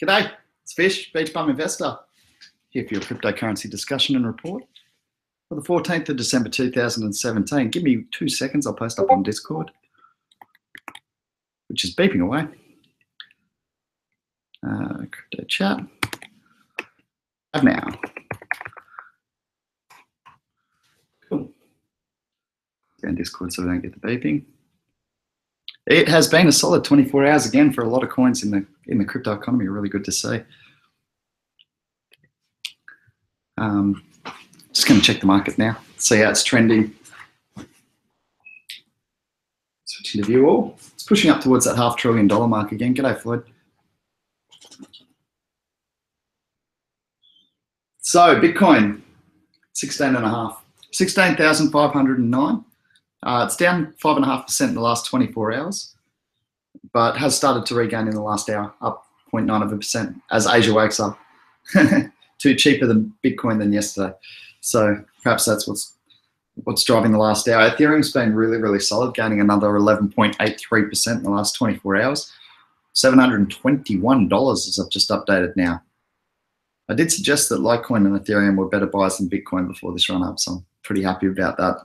G'day, it's Fish, Beach Bum Investor, here for your cryptocurrency discussion and report for the 14th of December 2017. Give me 2 seconds, I'll post up on Discord, which is beeping away. Crypto chat. Have now. Cool. Go on Discord so we don't get the beeping. It has been a solid 24 hours again for a lot of coins in the crypto economy. Really good to see. Just going to check the market now, see how it's trending. Switching to view all. It's pushing up towards that $500 billion mark again. G'day, Floyd. So Bitcoin, 16.5, 16,509. It's down 5.5% in the last 24 hours, but has started to regain in the last hour, up 0.9% as Asia wakes up. Too cheaper than Bitcoin than yesterday. So perhaps that's what's driving the last hour. Ethereum's been really, really solid, gaining another 11.83% in the last 24 hours. $721 as I've just updated now. I did suggest that Litecoin and Ethereum were better buys than Bitcoin before this run up, so I'm pretty happy about that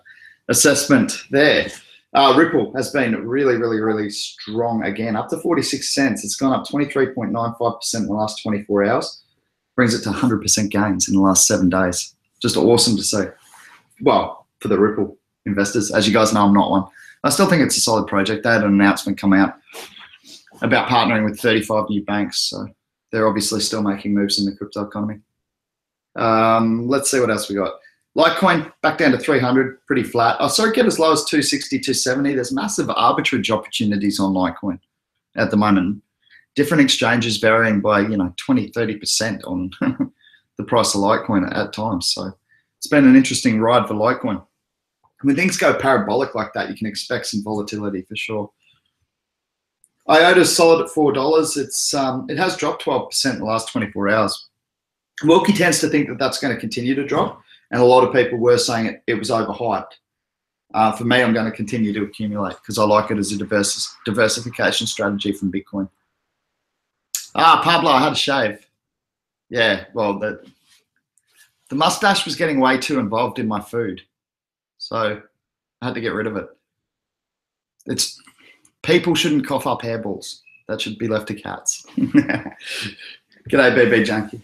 assessment there. Ripple has been really, really, really strong again, up to 46 cents. It's gone up 23.95% in the last 24 hours. Brings it to 100% gains in the last 7 days. Just awesome to see. Well, for the Ripple investors, as you guys know, I'm not one. I still think it's a solid project. They had an announcement come out about partnering with 35 new banks, so they're obviously still making moves in the crypto economy. Let's see what else we got. Litecoin back down to 300, pretty flat. Oh, sorry, get as low as 260, 270. There's massive arbitrage opportunities on Litecoin at the moment. Different exchanges varying by 20, 30% on the price of Litecoin at times. So it's been an interesting ride for Litecoin. When things go parabolic like that, you can expect some volatility for sure. IOTA's solid at $4. It has dropped 12% in the last 24 hours. Wilkie tends to think that that's going to continue to drop. And a lot of people were saying it was overhyped. For me, I'm going to continue to accumulate because I like it as a diversification strategy from Bitcoin. Pablo, I had a shave. Yeah, well, the mustache was getting way too involved in my food. So I had to get rid of it. People shouldn't cough up hairballs. That should be left to cats. G'day, BB Junkie.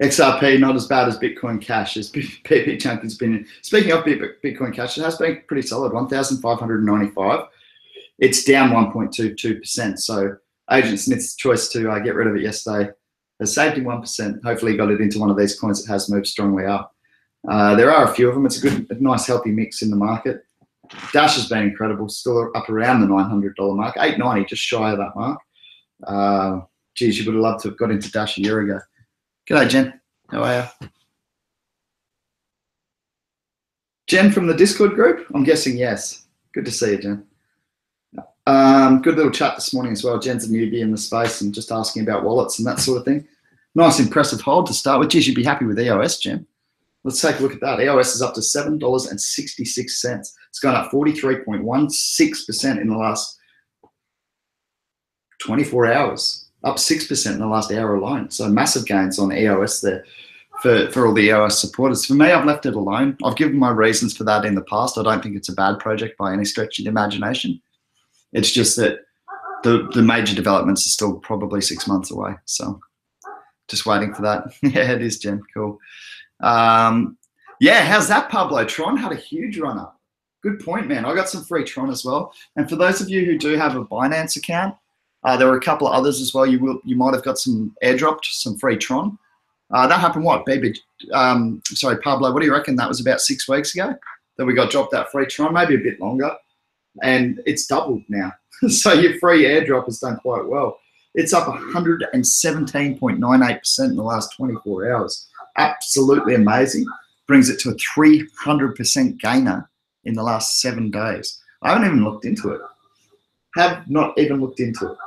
XRP, not as bad as Bitcoin Cash. As BB Junkie's been. Speaking of Bitcoin Cash, it has been pretty solid, 1,595. It's down 1.22%. So Agent Smith's choice to get rid of it yesterday has saved him 1%. Hopefully he got it into one of these coins that has moved strongly up. There are a few of them. It's a nice, healthy mix in the market. Dash has been incredible, still up around the $900 mark, 890, just shy of that mark. Geez, you would have loved to have got into Dash a year ago. G'day, Jen. How are you? Jen from the Discord group? I'm guessing yes. Good to see you, Jen. Good little chat this morning as well. Jen's a newbie in the space and just asking about wallets and that sort of thing. Nice, impressive hold to start with. Geez, you'd be happy with EOS, Jen. Let's take a look at that. EOS is up to $7.66. It's gone up 43.16% in the last 24 hours. Up 6% in the last hour alone. So massive gains on EOS there for all the EOS supporters. For me, I've left it alone. I've given my reasons for that in the past. I don't think it's a bad project by any stretch of the imagination. It's just that the major developments are still probably 6 months away. So just waiting for that. Yeah, it is, Jen. Cool. Yeah, how's that, Pablo? Tron had a huge run up. Good point, man. I got some free Tron as well. And for those of you who do have a Binance account, there were a couple of others as well. You might have got some airdropped, some free Tron. That happened what, baby? Sorry, Pablo. What do you reckon? That was about 6 weeks ago that we got dropped that free Tron, maybe a bit longer, and it's doubled now. So your free airdrop has done quite well. It's up 117.98% in the last 24 hours. Absolutely amazing. Brings it to a 300% gainer in the last 7 days. I haven't even looked into it. Have not even looked into it.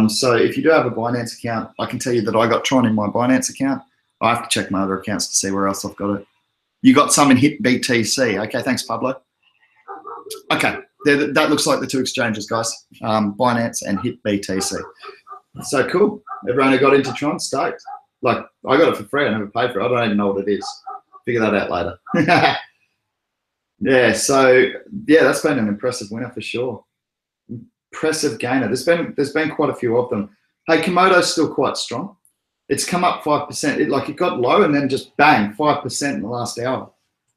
So if you do have a Binance account, I can tell you that I got Tron in my Binance account. I have to check my other accounts to see where else I've got it. You got some in HIT BTC. Okay, thanks, Pablo. Okay, that looks like the two exchanges, guys. Binance and HIT BTC. So cool. Everyone who got into Tron, stoked. Like, I got it for free. I never paid for it. I don't even know what it is. Figure that out later. Yeah, so, yeah, that's been an impressive winner for sure. Impressive gainer. There's been quite a few of them. Hey, Komodo's still quite strong. It's come up 5%. It got low and then just bang, 5% in the last hour.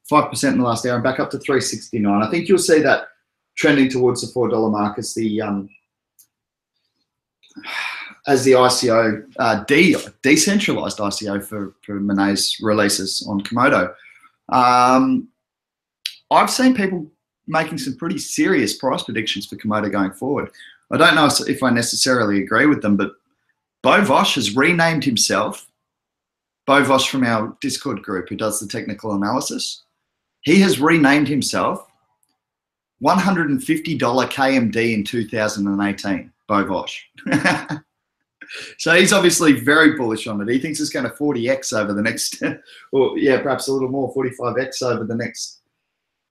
5% in the last hour and back up to 369. I think you'll see that trending towards the $4 mark as the ICO, decentralized ICO for Monet's releases on Komodo. I've seen people making some pretty serious price predictions for Komodo going forward. I don't know if I necessarily agree with them, but Bo Vosh has renamed himself. Bo Vosh from our Discord group who does the technical analysis. He has renamed himself $150 KMD in 2018, Bo Vosh. So he's obviously very bullish on it. He thinks it's going to 40x over the next, or yeah, perhaps a little more, 45x over the next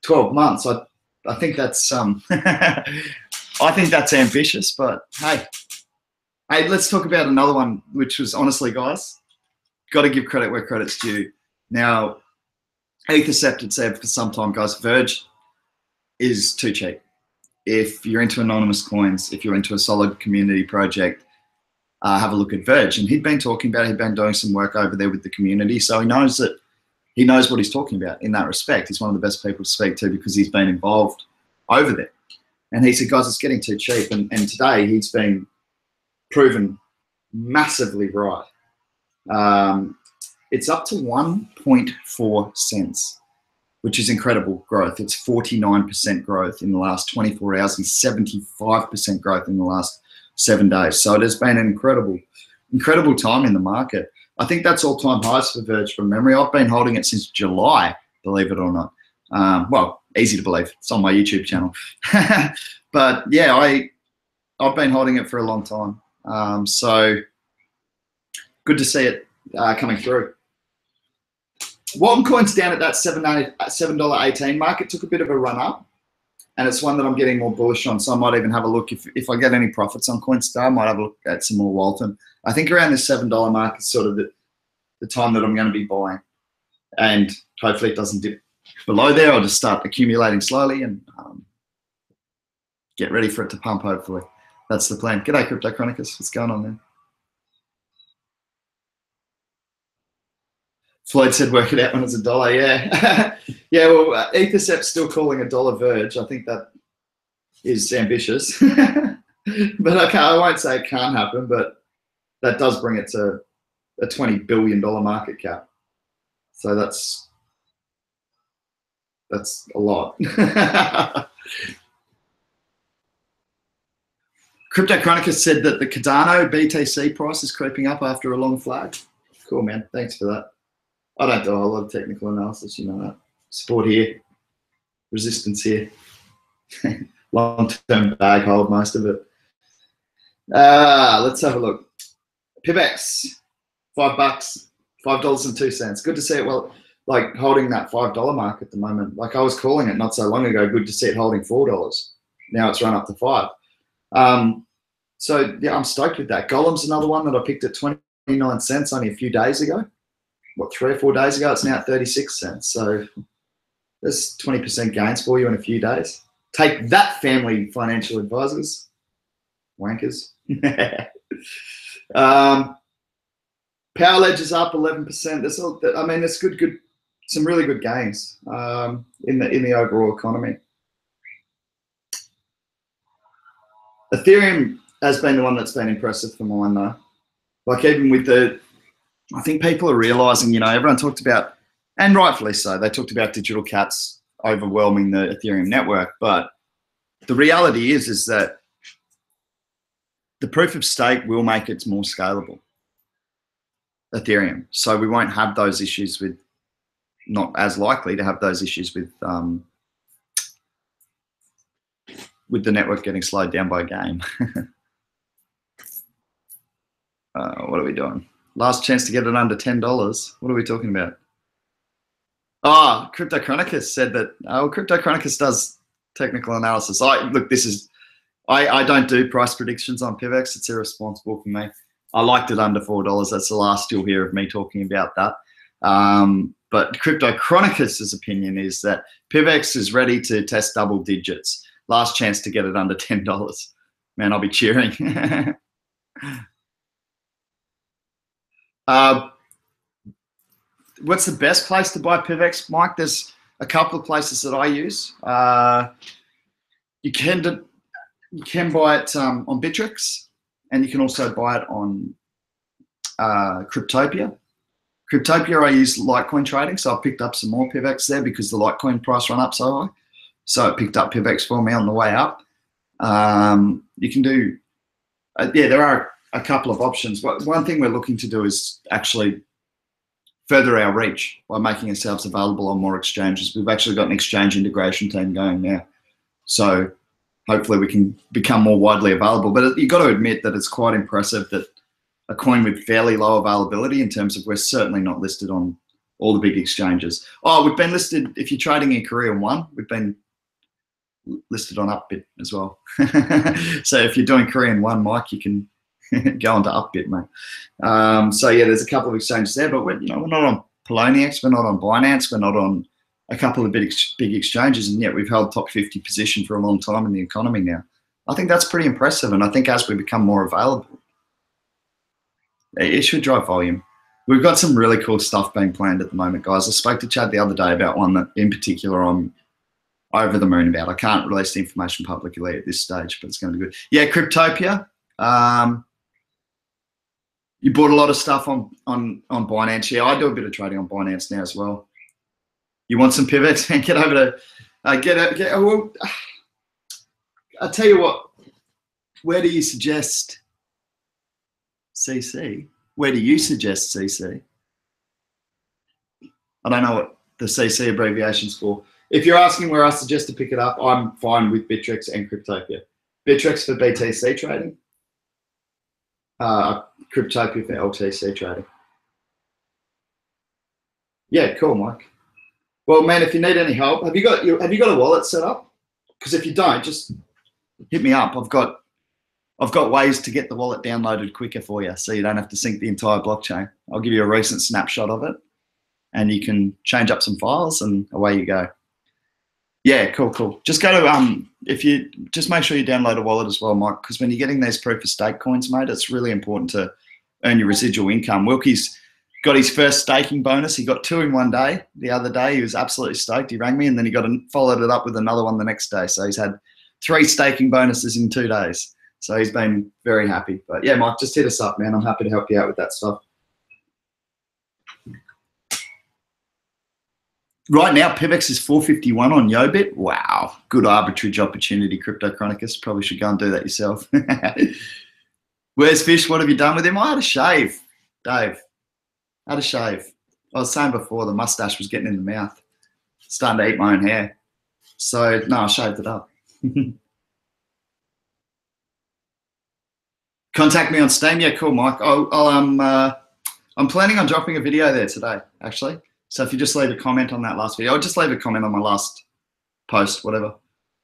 12 months. I think that's I think that's ambitious, but hey, let's talk about another one, which was honestly, guys, got to give credit where credit's due. Now, Ethercept had said for some time, guys, Verge is too cheap. If you're into anonymous coins, if you're into a solid community project, have a look at Verge. And he'd been talking about it. He'd been doing some work over there with the community, so he knows what he's talking about in that respect. He's one of the best people to speak to because he's been involved over there. And he said, guys, it's getting too cheap. And today he's been proven massively right. It's up to 1.4 cents, which is incredible growth. It's 49% growth in the last 24 hours and 75% growth in the last 7 days. So it has been an incredible time in the market. I think that's all-time highs for Verge from memory. I've been holding it since July, believe it or not. Well, easy to believe. It's on my YouTube channel. But yeah, I've been holding it for a long time. So good to see it coming through. Waltoncoin's down at that $7.18 mark. It took a bit of a run up, and it's one that I'm getting more bullish on. So I might even have a look if I get any profits on Coinstar. I might have a look at some more Walton. I think around the $7 mark is sort of the time that I'm going to be buying, and hopefully it doesn't dip below there. I'll just start accumulating slowly and get ready for it to pump. Hopefully, that's the plan. G'day, Crypto Chronicus. What's going on, man? Floyd said, work it out when it's $1. Yeah. Yeah, well, Ethercept's still calling $1 Verge. I think that is ambitious. But I won't say it can't happen, but that does bring it to a $20 billion market cap. So that's a lot. Crypto Chronicus said that the Cardano BTC price is creeping up after a long flag. Cool, man. Thanks for that. I don't do a whole lot of technical analysis, you know that. Support here, resistance here. Long-term bag hold, most of it. Let's have a look. PIVX, $5, $5.02. Good to see it. Well, like holding that $5 mark at the moment. Like I was calling it not so long ago. Good to see it holding $4. Now it's run up to $5. So yeah, I'm stoked with that. Golem's another one that I picked at 29 cents only a few days ago. What, 3 or 4 days ago? It's now at 36 cents. So there's 20% gains for you in a few days. Take that, family financial advisors. Wankers. Power Ledge is up 11%. There's all, I mean, there's some really good gains in the overall economy. Ethereum has been the one that's been impressive for mine, though. Like even with I think people are realizing, you know, everyone talked about, and rightfully so, they talked about digital cats overwhelming the Ethereum network. But the reality is that the proof of stake will make it more scalable, Ethereum. So we won't have those issues with, not as likely to have those issues with the network getting slowed down by a game. What are we doing? Last chance to get it under $10. What are we talking about? Oh, Crypto Chronicus said that. Oh, Crypto Chronicus does technical analysis. Look, I don't do price predictions on PIVX. It's irresponsible for me. I liked it under $4. That's the last you'll hear of me talking about that. But Crypto Chronicus' opinion is that PIVX is ready to test double digits. Last chance to get it under $10. Man, I'll be cheering. What's the best place to buy PIVX, Mike? There's a couple of places that I use. You can buy it on Bittrex, and you can also buy it on Cryptopia. Cryptopia, I use Litecoin trading, so I picked up some more PIVX there because the Litecoin price ran up so high. So it picked up PIVX for me on the way up. You can do, yeah, there are a couple of options. But one thing we're looking to do is actually further our reach by making ourselves available on more exchanges. We've actually got an exchange integration team going now. So hopefully we can become more widely available. But you've got to admit that it's quite impressive that a coin with fairly low availability in terms of we're certainly not listed on all the big exchanges. Oh, we've been listed, if you're trading in Korean One, we've been listed on Upbit as well. So if you're doing Korean One, Mike, you can go onto Upbit, mate. So yeah, there's a couple of exchanges there, but we're not on Poloniex, we're not on Binance, we're not on a couple of big exchanges, and yet we've held top 50 position for a long time in the economy now. I think that's pretty impressive, and I think as we become more available, it should drive volume. We've got some really cool stuff being planned at the moment, guys. I spoke to Chad the other day about one that in particular I'm over the moon about. I can't release the information publicly at this stage, but it's going to be good. Yeah, Cryptopia. You bought a lot of stuff on Binance. Yeah, I do a bit of trading on Binance now as well. You want some pivots? Get over to well, I'll tell you what. Where do you suggest CC? Where do you suggest CC? I don't know what the CC abbreviation's for. If you're asking where I suggest to pick it up, I'm fine with Bittrex and Cryptopia. Bittrex for BTC trading, Cryptopia for LTC trading. Yeah, cool, Mike. Well, man, if you need any help, have you got a wallet set up? Because if you don't, just hit me up. I've got ways to get the wallet downloaded quicker for you, so you don't have to sync the entire blockchain. I'll give you a recent snapshot of it, and you can change up some files, and away you go. Yeah, cool. Just go to if you just make sure you download a wallet as well, Mike, because when you're getting these proof of stake coins, mate, it's really important to earn your residual income. Wilkie's got his first staking bonus. He got 2 in one day. The other day, he was absolutely stoked. He rang me, and then he followed it up with another one the next day. So he's had 3 staking bonuses in 2 days. So he's been very happy. But yeah, Mike, just hit us up, man. I'm happy to help you out with that stuff. Right now, PIVX is 451 on Yobit. Wow, good arbitrage opportunity, Crypto Chronicus. Probably should go and do that yourself. Where's Fish? What have you done with him? I had a shave, Dave. I had a shave. I was saying before, the mustache was getting in the mouth. Starting to eat my own hair. So, no, I shaved it up. Contact me on Steam. Yeah, cool, Mike. I'm planning on dropping a video there today, actually. So if you just leave a comment on that last video, or just leave a comment on my last post, whatever,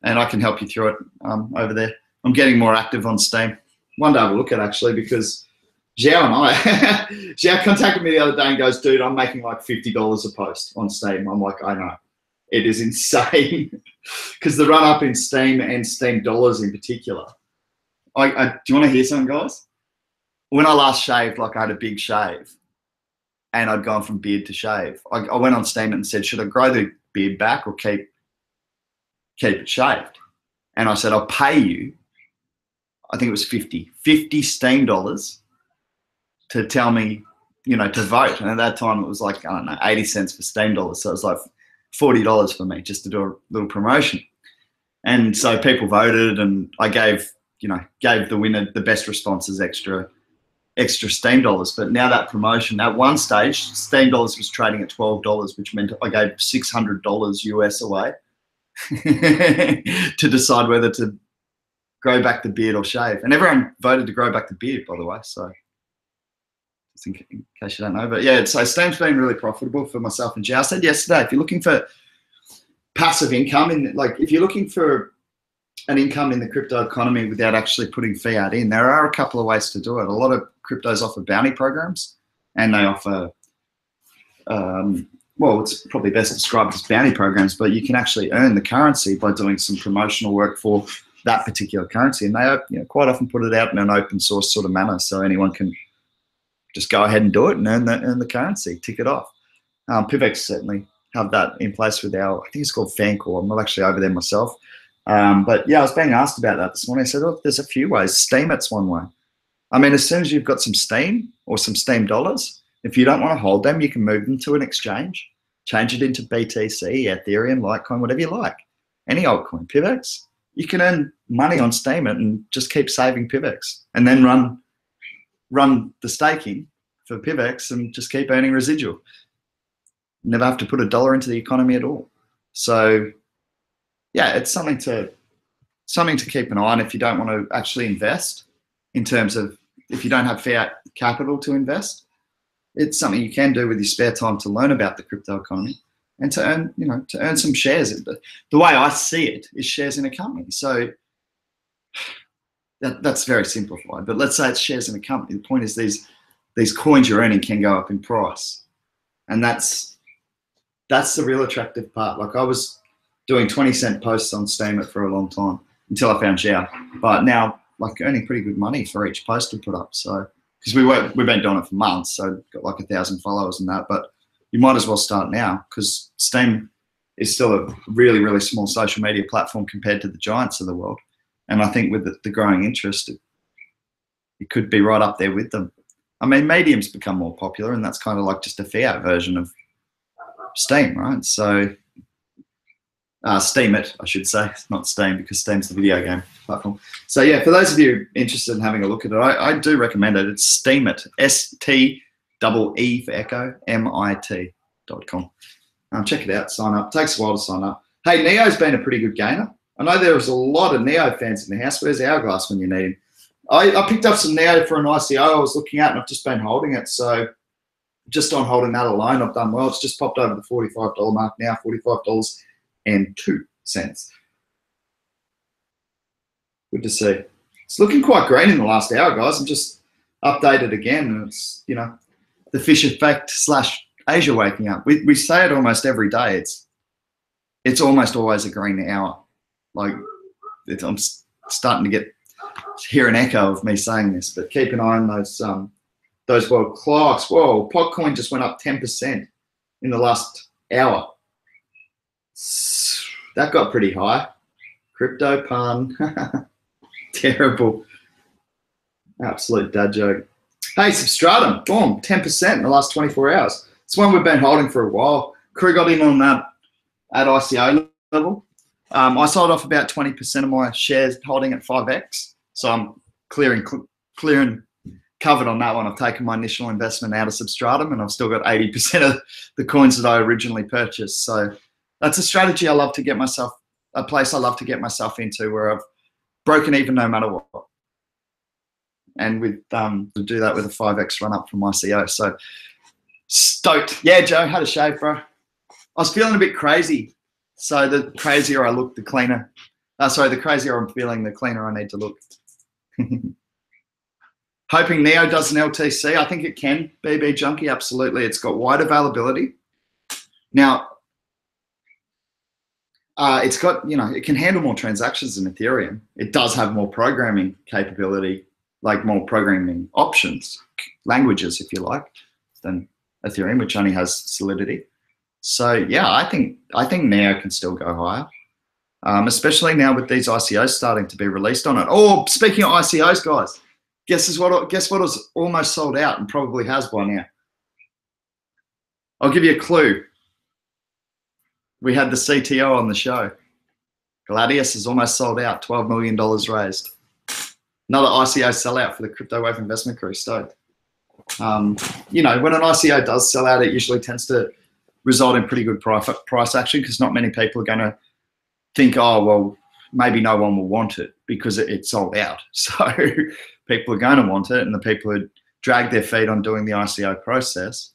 and I can help you through it over there. I'm getting more active on Steam. One day we'll look at actually, because Xiao and I, Xiao contacted me the other day and goes, dude, I'm making like $50 a post on Steam. I'm like, I know. It is insane because the run up in Steam and Steam dollars in particular. Do you want to hear something, guys? When I last shaved, like I had a big shave, and I'd gone from beard to shave. I went on Steam and said, should I grow the beard back or keep it shaved? And I said, I'll pay you, I think it was 50 Steam dollars to tell me, to vote. And at that time it was like, I don't know, 80 cents for Steam dollars. So it was like $40 for me just to do a little promotion. And so people voted, and I gave the winner the best responses extra Steam dollars. But now that promotion, at one stage, Steam dollars was trading at $12, which meant I gave $600 US away to decide whether to grow back the beard or shave. And everyone voted to grow back the beard, by the way. So just in case you don't know. But yeah, so Steam's been really profitable for myself and Jay. I said yesterday, if you're looking for passive income, if you're looking for an income in the crypto economy without actually putting fiat in, there are a couple of ways to do it. A lot of cryptos offer bounty programs, and they offer, well, it's probably best described as bounty programs, but you can actually earn the currency by doing some promotional work for that particular currency. And they quite often put it out in an open source sort of manner, so anyone can just go ahead and do it and earn the currency, tick it off. PIVX certainly have that in place with I think it's called Fancore. I'm not actually over there myself. But yeah, I was being asked about that this morning. I said, look, there's a few ways. Steam it's one way. I mean, as soon as you've got some Steam or some Steam dollars, if you don't want to hold them, you can move them to an exchange, change it into BTC, Ethereum, Litecoin, whatever you like. Any altcoin, PIVX, you can earn money on Steam it and just keep saving PIVX, and then run the staking for PIVX and just keep earning residual. Never have to put a dollar into the economy at all. So yeah, it's something to keep an eye on if you don't want to actually invest, in terms of if you don't have fiat capital to invest. It's something you can do with your spare time to learn about the crypto economy and to earn some shares. The way I see it is shares in a company. So that's very simplified, but let's say it's shares in a company. The point is these coins you're earning can go up in price, and that's the real attractive part. Like, I was doing 20-cent posts on Steam it for a long time until I found Xiao, but now like earning pretty good money for each post we put up. So because we've been doing it for months, so got like 1,000 followers and that, but you might as well start now, because Steam is still a really, really small social media platform compared to the giants of the world. And I think with the growing interest, it could be right up there with them. I mean, Medium's become more popular, and that's kind of like just a fiat version of Steam, right? So Steam it, I should say, not Steam, because Steam's the video game platform. So yeah, for those of you interested in having a look at it, I do recommend it. It's Steam it, STEE for Echo, MIT.com. Check it out, sign up. It takes a while to sign up. Hey, Neo's been a pretty good gainer. I know there was a lot of Neo fans in the house. Where's Hourglass when you need him? I picked up some Neo for an ICO I was looking at, and I've just been holding it. So just on holding that alone, I've done well. It's just popped over the $45 mark now, $45.02. Good to see. It's looking quite green in the last hour, guys. I'm just updated again, and it's, the fish effect / Asia waking up. We say it almost every day. It's almost always a green hour. Like, I'm starting to hear an echo of me saying this, but keep an eye on those world clocks. Whoa, Podcoin just went up 10% in the last hour. That got pretty high. Crypto pun. Terrible. Absolute dad joke. Hey, Substratum, boom, 10% in the last 24 hours. It's one we've been holding for a while. Crew got in on that at ICO level. I sold off about 20% of my shares holding at PIVX. So I'm clear and covered on that one. I've taken my initial investment out of Substratum, and I've still got 80% of the coins that I originally purchased. So that's a strategy I love to get myself, a place I love to get myself into, where I've broken even no matter what. And to do that with a 5x run up from ICO. So stoked. Yeah, Joe, had a shave, bro. I was feeling a bit crazy. So the crazier I look, the cleaner. The crazier I'm feeling, the cleaner I need to look. Hoping Neo does an LTC. I think it can, BB Junkie, absolutely. It's got wide availability. Now, it's got, it can handle more transactions than Ethereum. It does have more programming capability, like more programming options, languages, if you like, than Ethereum, which only has Solidity. So yeah, I think Neo can still go higher, especially now with these ICOs starting to be released on it. Oh, speaking of ICOs, guys, guess what was almost sold out and probably has by now? I'll give you a clue. We had the CTO on the show. Gladius is almost sold out, $12 million raised. Another ICO sellout for the Crypto Wave Investment Crew. Stoked. When an ICO does sell out, it usually tends to result in pretty good price action, because not many people are going to think, oh, well, maybe no one will want it because it's sold out. So people are going to want it, and the people who drag their feet on doing the ICO process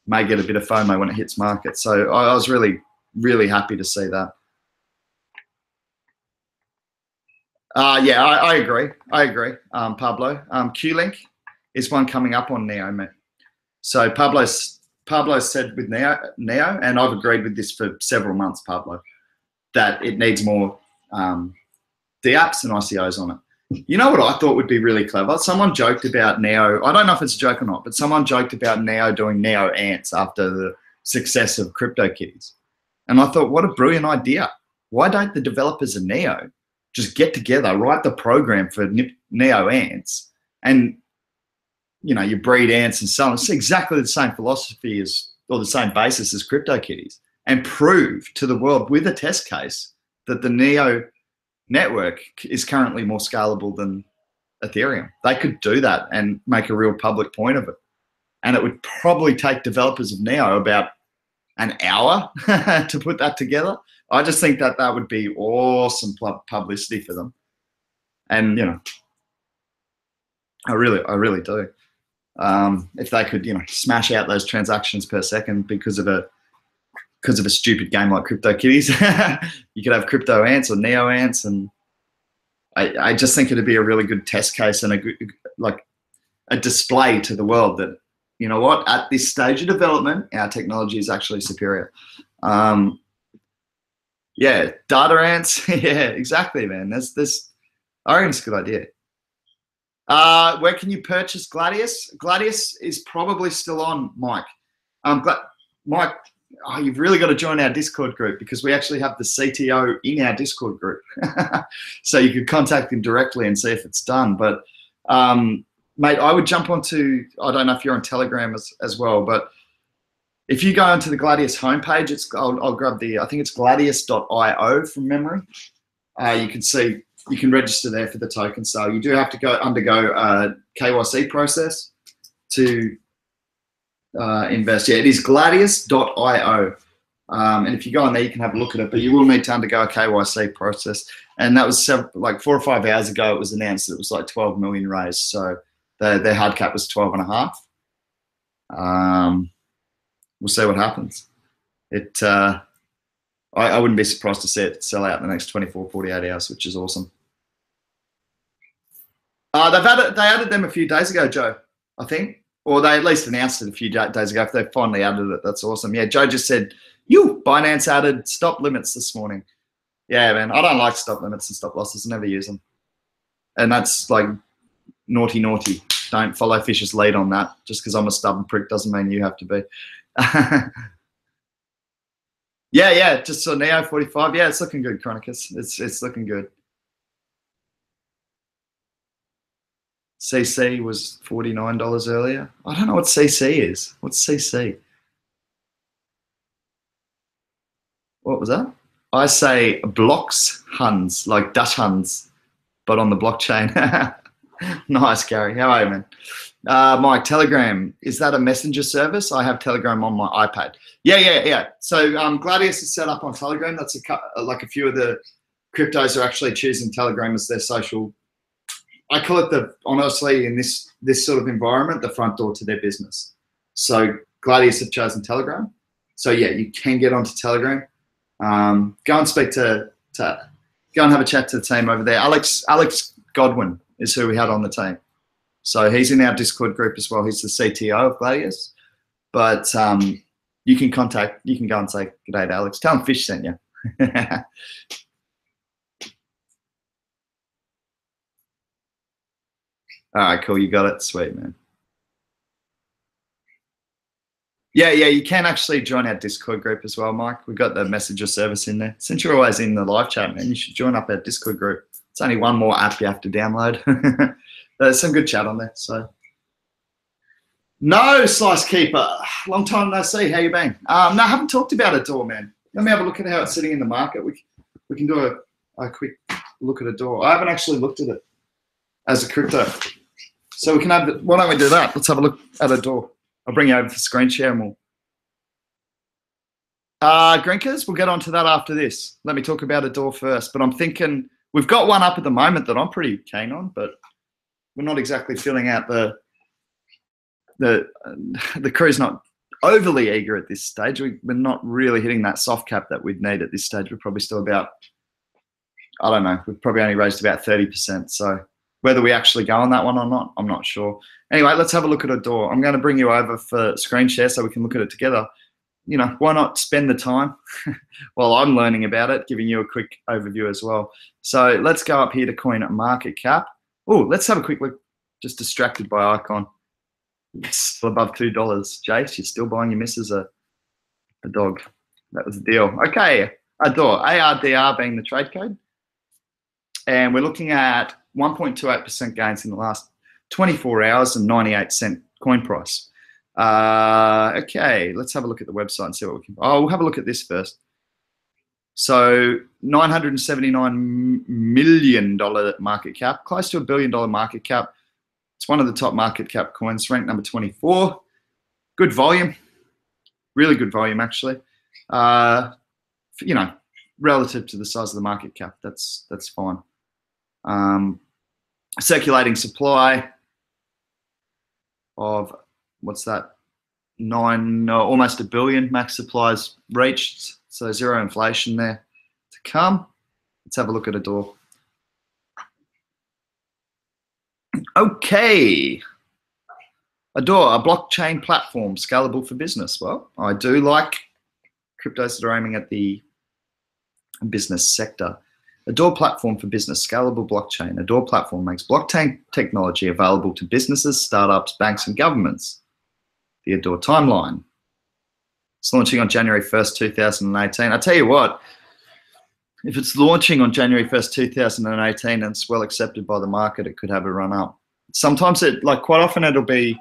may get a bit of FOMO when it hits market. So I was really, really happy to see that. Yeah, I agree. Pablo. Q-Link, is one coming up on Neo, mate. So Pablo said with Neo, and I've agreed with this for several months, Pablo, that it needs more DApps and ICOs on it. You know what I thought would be really clever? Someone joked about Neo. I don't know if it's a joke or not, but someone joked about Neo doing Neo Ants after the success of CryptoKitties. And I thought, what a brilliant idea. Why don't the developers of Neo just get together, write the program for Neo Ants, and you breed ants and so on. It's exactly the same philosophy or the same basis as CryptoKitties, and prove to the world with a test case that the Neo network is currently more scalable than Ethereum. They could do that and make a real public point of it. And it would probably take developers of Neo about an hour to put that together. I just think that that would be awesome publicity for them. And, I really do. If they could, smash out those transactions per second because of a stupid game like CryptoKitties, you could have Crypto Ants or Neo Ants, and I just think it'd be a really good test case and a display to the world that, you know what, at this stage of development, our technology is actually superior. Yeah, data ants. Yeah, exactly, man. I reckon it's a good idea. Where can you purchase Gladius? Gladius is probably still on, Mike. Mike, you've really got to join our Discord group, because we actually have the CTO in our Discord group. So you could contact him directly and see if it's done. But, mate, I would jump onto, I don't know if you're on Telegram as well, but if you go onto the Gladius homepage, I'll grab I think it's gladius.io from memory. You can register there for the token sale. You do have to undergo a KYC process to invest. Yeah, it is gladius.io. And if you go on there, you can have a look at it, but you will need to undergo a KYC process. And that was like 4 or 5 hours ago, it was announced that it was like 12 million raised. So their hard cap was 12.5. We'll see what happens. I wouldn't be surprised to see it sell out in the next 24, 48 hours, which is awesome. They added them a few days ago, Joe, I think. Or they at least announced it a few days ago. If they finally added it, that's awesome. Yeah, Joe just said, Binance added stop limits this morning. Yeah, man, I don't like stop limits and stop losses. I never use them. And that's like naughty. Don't follow Fisher's lead on that. Just because I'm a stubborn prick doesn't mean you have to be. Yeah, just saw Neo 45. Yeah, it's looking good, Chronicus. It's looking good. CC was $49 earlier. I don't know what CC is. What's CC? What was that? I say blocks Huns, like Dutch Huns, but on the blockchain. Nice, Gary. How are you, man? Mike, Telegram, is that a messenger service? I have Telegram on my iPad. Yeah. So Gladius is set up on Telegram. That's like a few of the cryptos are actually choosing Telegram as their social. I call it honestly, in this sort of environment, the front door to their business. So Gladius have chosen Telegram. So yeah, you can get onto Telegram. Go and speak go and have a chat to the team over there. Alex Godwin is who we had on the team. So he's in our Discord group as well. He's the CTO of Gladius. But you can go and say g'day to Alex. Tell him Fish sent you. All right, cool. You got it. Sweet, man. Yeah, you can actually join our Discord group as well, Mike. We've got the messenger service in there. Since you're always in the live chat, man, you should join up our Discord group. It's only one more app you have to download. There's some good chat on there. So, no, Slice Keeper. Long time no see. How you been? No, I haven't talked about Adore, man. Let me have a look at how it's sitting in the market. We can do a quick look at Adore. I haven't actually looked at it as a crypto. So we can have. Why don't we do that? Let's have a look at Adore. I'll bring you over for screen share and we'll. Grinkers, we'll get onto that after this. Let me talk about Adore first. But I'm thinking we've got one up at the moment that I'm pretty keen on, but we're not exactly filling out the crew's not overly eager at this stage. We're not really hitting that soft cap that we'd need at this stage. We're probably still about, I don't know, we've probably only raised about 30%. So Whether we actually go on that one or not, I'm not sure. Anyway, let's have a look at Adore. I'm going to bring you over for screen share so we can look at it together. You know, why not spend the time while I'm learning about it, giving you a quick overview as well. So let's go up here to coin market cap. Oh, let's have a quick look. Just distracted by icon. It's still above $2. Jace, you're still buying your missus a dog. That was the deal. Okay, Adore, ARDR being the trade code. And we're looking at 1.28% gains in the last 24 hours and 98-cent coin price. Okay, let's have a look at the website and see what we can. Oh, we'll have a look at this first. So $979 million market cap, close to $1 billion market cap. It's one of the top market cap coins, ranked number 24. Good volume, really good volume actually. You know, relative to the size of the market cap, that's fine. Circulating supply of what's that? Almost $1 billion max supplies reached. So zero inflation there to come. Let's have a look at Adore. Okay. Adore, a blockchain platform scalable for business. Well, I do like cryptos that are aiming at the business sector. Adore platform for business, scalable blockchain. Adore platform makes blockchain technology available to businesses, startups, banks, and governments. The Adore timeline. It's launching on January 1st, 2018. I tell you what, if it's launching on January 1st, 2018 and it's well accepted by the market, it could have a run up. Sometimes quite often it'll be,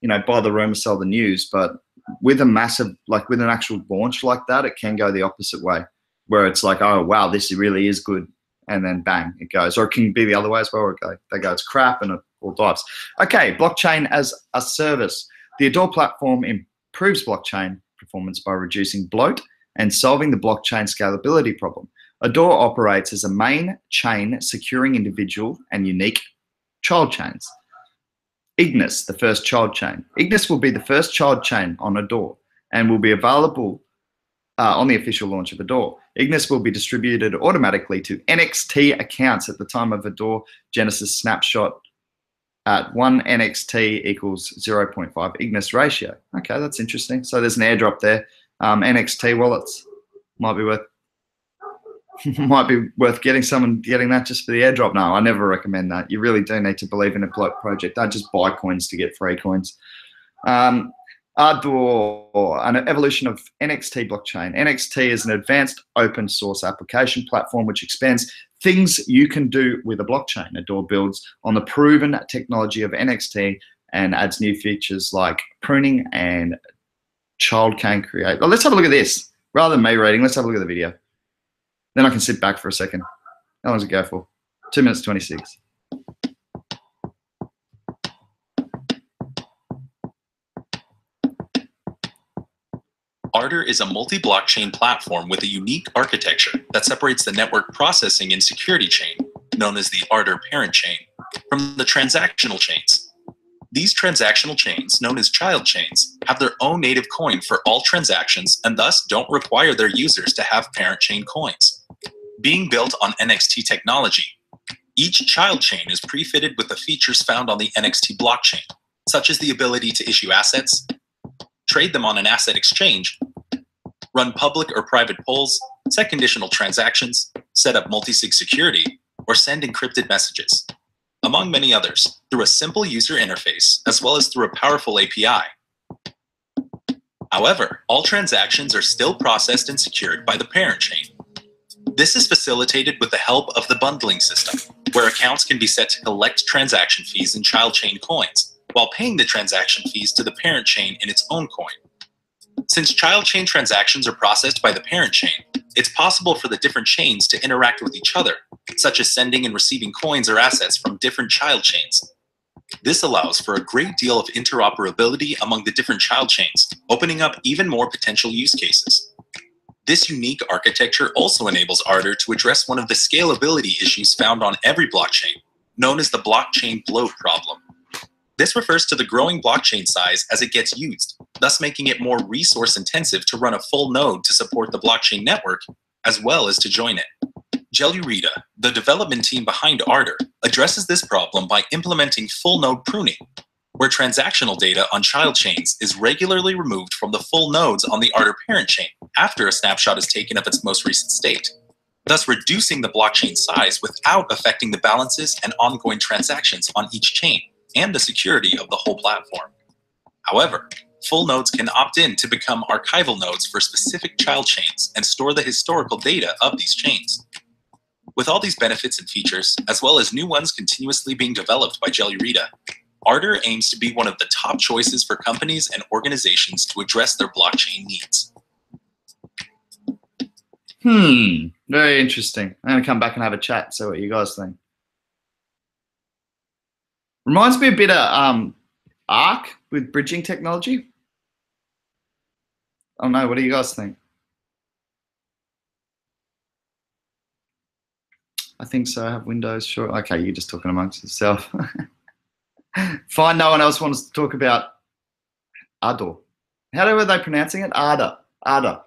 you know, buy the rumor, sell the news, but with a massive, with an actual launch like that, it can go the opposite way, where it's like, oh, wow, this really is good. And then bang, it goes. Or it can be the other way as well, where they go, it's crap and it all dives. Okay, blockchain as a service. The Adore platform improves blockchain performance by reducing bloat and solving the blockchain scalability problem. Adore operates as a main chain securing individual and unique child chains. Ignis, the first child chain. Ignis will be the first child chain on Adore and will be available on the official launch of Adore. Ignis will be distributed automatically to NXT accounts at the time of Adore Genesis snapshot at 1 NXT equals 0.5 Ignis ratio. Okay, that's interesting. So there's an airdrop there. NXT wallets might be worth getting that just for the airdrop. No, I never recommend that. You really do need to believe in a project. Don't just buy coins to get free coins. Adore, an evolution of NXT blockchain. NXT is an advanced open source application platform which expands things you can do with a blockchain. Adore builds on the proven technology of NXT and adds new features like pruning and child chain create. Well, let's have a look at this. Rather than me reading, let's have a look at the video. Then I can sit back for a second. How long does it go for? 2 minutes 26. Ardor is a multi-blockchain platform with a unique architecture that separates the network processing and security chain, known as the Ardor parent chain, from the transactional chains. These transactional chains, known as child chains, have their own native coin for all transactions and thus don't require their users to have parent chain coins. Being built on NXT technology, each child chain is pre-fitted with the features found on the NXT blockchain, such as the ability to issue assets, trade them on an asset exchange, run public or private polls, set conditional transactions, set up multi-sig security, or send encrypted messages, among many others, through a simple user interface as well as through a powerful API. However, all transactions are still processed and secured by the parent chain. This is facilitated with the help of the bundling system, where accounts can be set to collect transaction fees in child chain coins, while paying the transaction fees to the parent chain in its own coin. Since child chain transactions are processed by the parent chain, it's possible for the different chains to interact with each other, such as sending and receiving coins or assets from different child chains. This allows for a great deal of interoperability among the different child chains, opening up even more potential use cases. This unique architecture also enables Ardor to address one of the scalability issues found on every blockchain, known as the blockchain bloat problem. This refers to the growing blockchain size as it gets used, thus making it more resource intensive to run a full node to support the blockchain network, as well as to join it. Jellyrita, the development team behind Ardor, addresses this problem by implementing full node pruning, where transactional data on child chains is regularly removed from the full nodes on the Ardor parent chain after a snapshot is taken of its most recent state, thus reducing the blockchain size without affecting the balances and ongoing transactions on each chain and the security of the whole platform. However, full nodes can opt in to become archival nodes for specific child chains and store the historical data of these chains. With all these benefits and features, as well as new ones continuously being developed by Jellyrita, Ardor aims to be one of the top choices for companies and organizations to address their blockchain needs. Very interesting. I'm going to come back and have a chat, see what you guys think. Reminds me a bit of ARC with bridging technology. Oh no, what do you guys think? I think so. I have Windows, sure. Okay, you're just talking amongst yourself. Fine, no one else wants to talk about Ardor. How are they pronouncing it? Ardor. Ardor.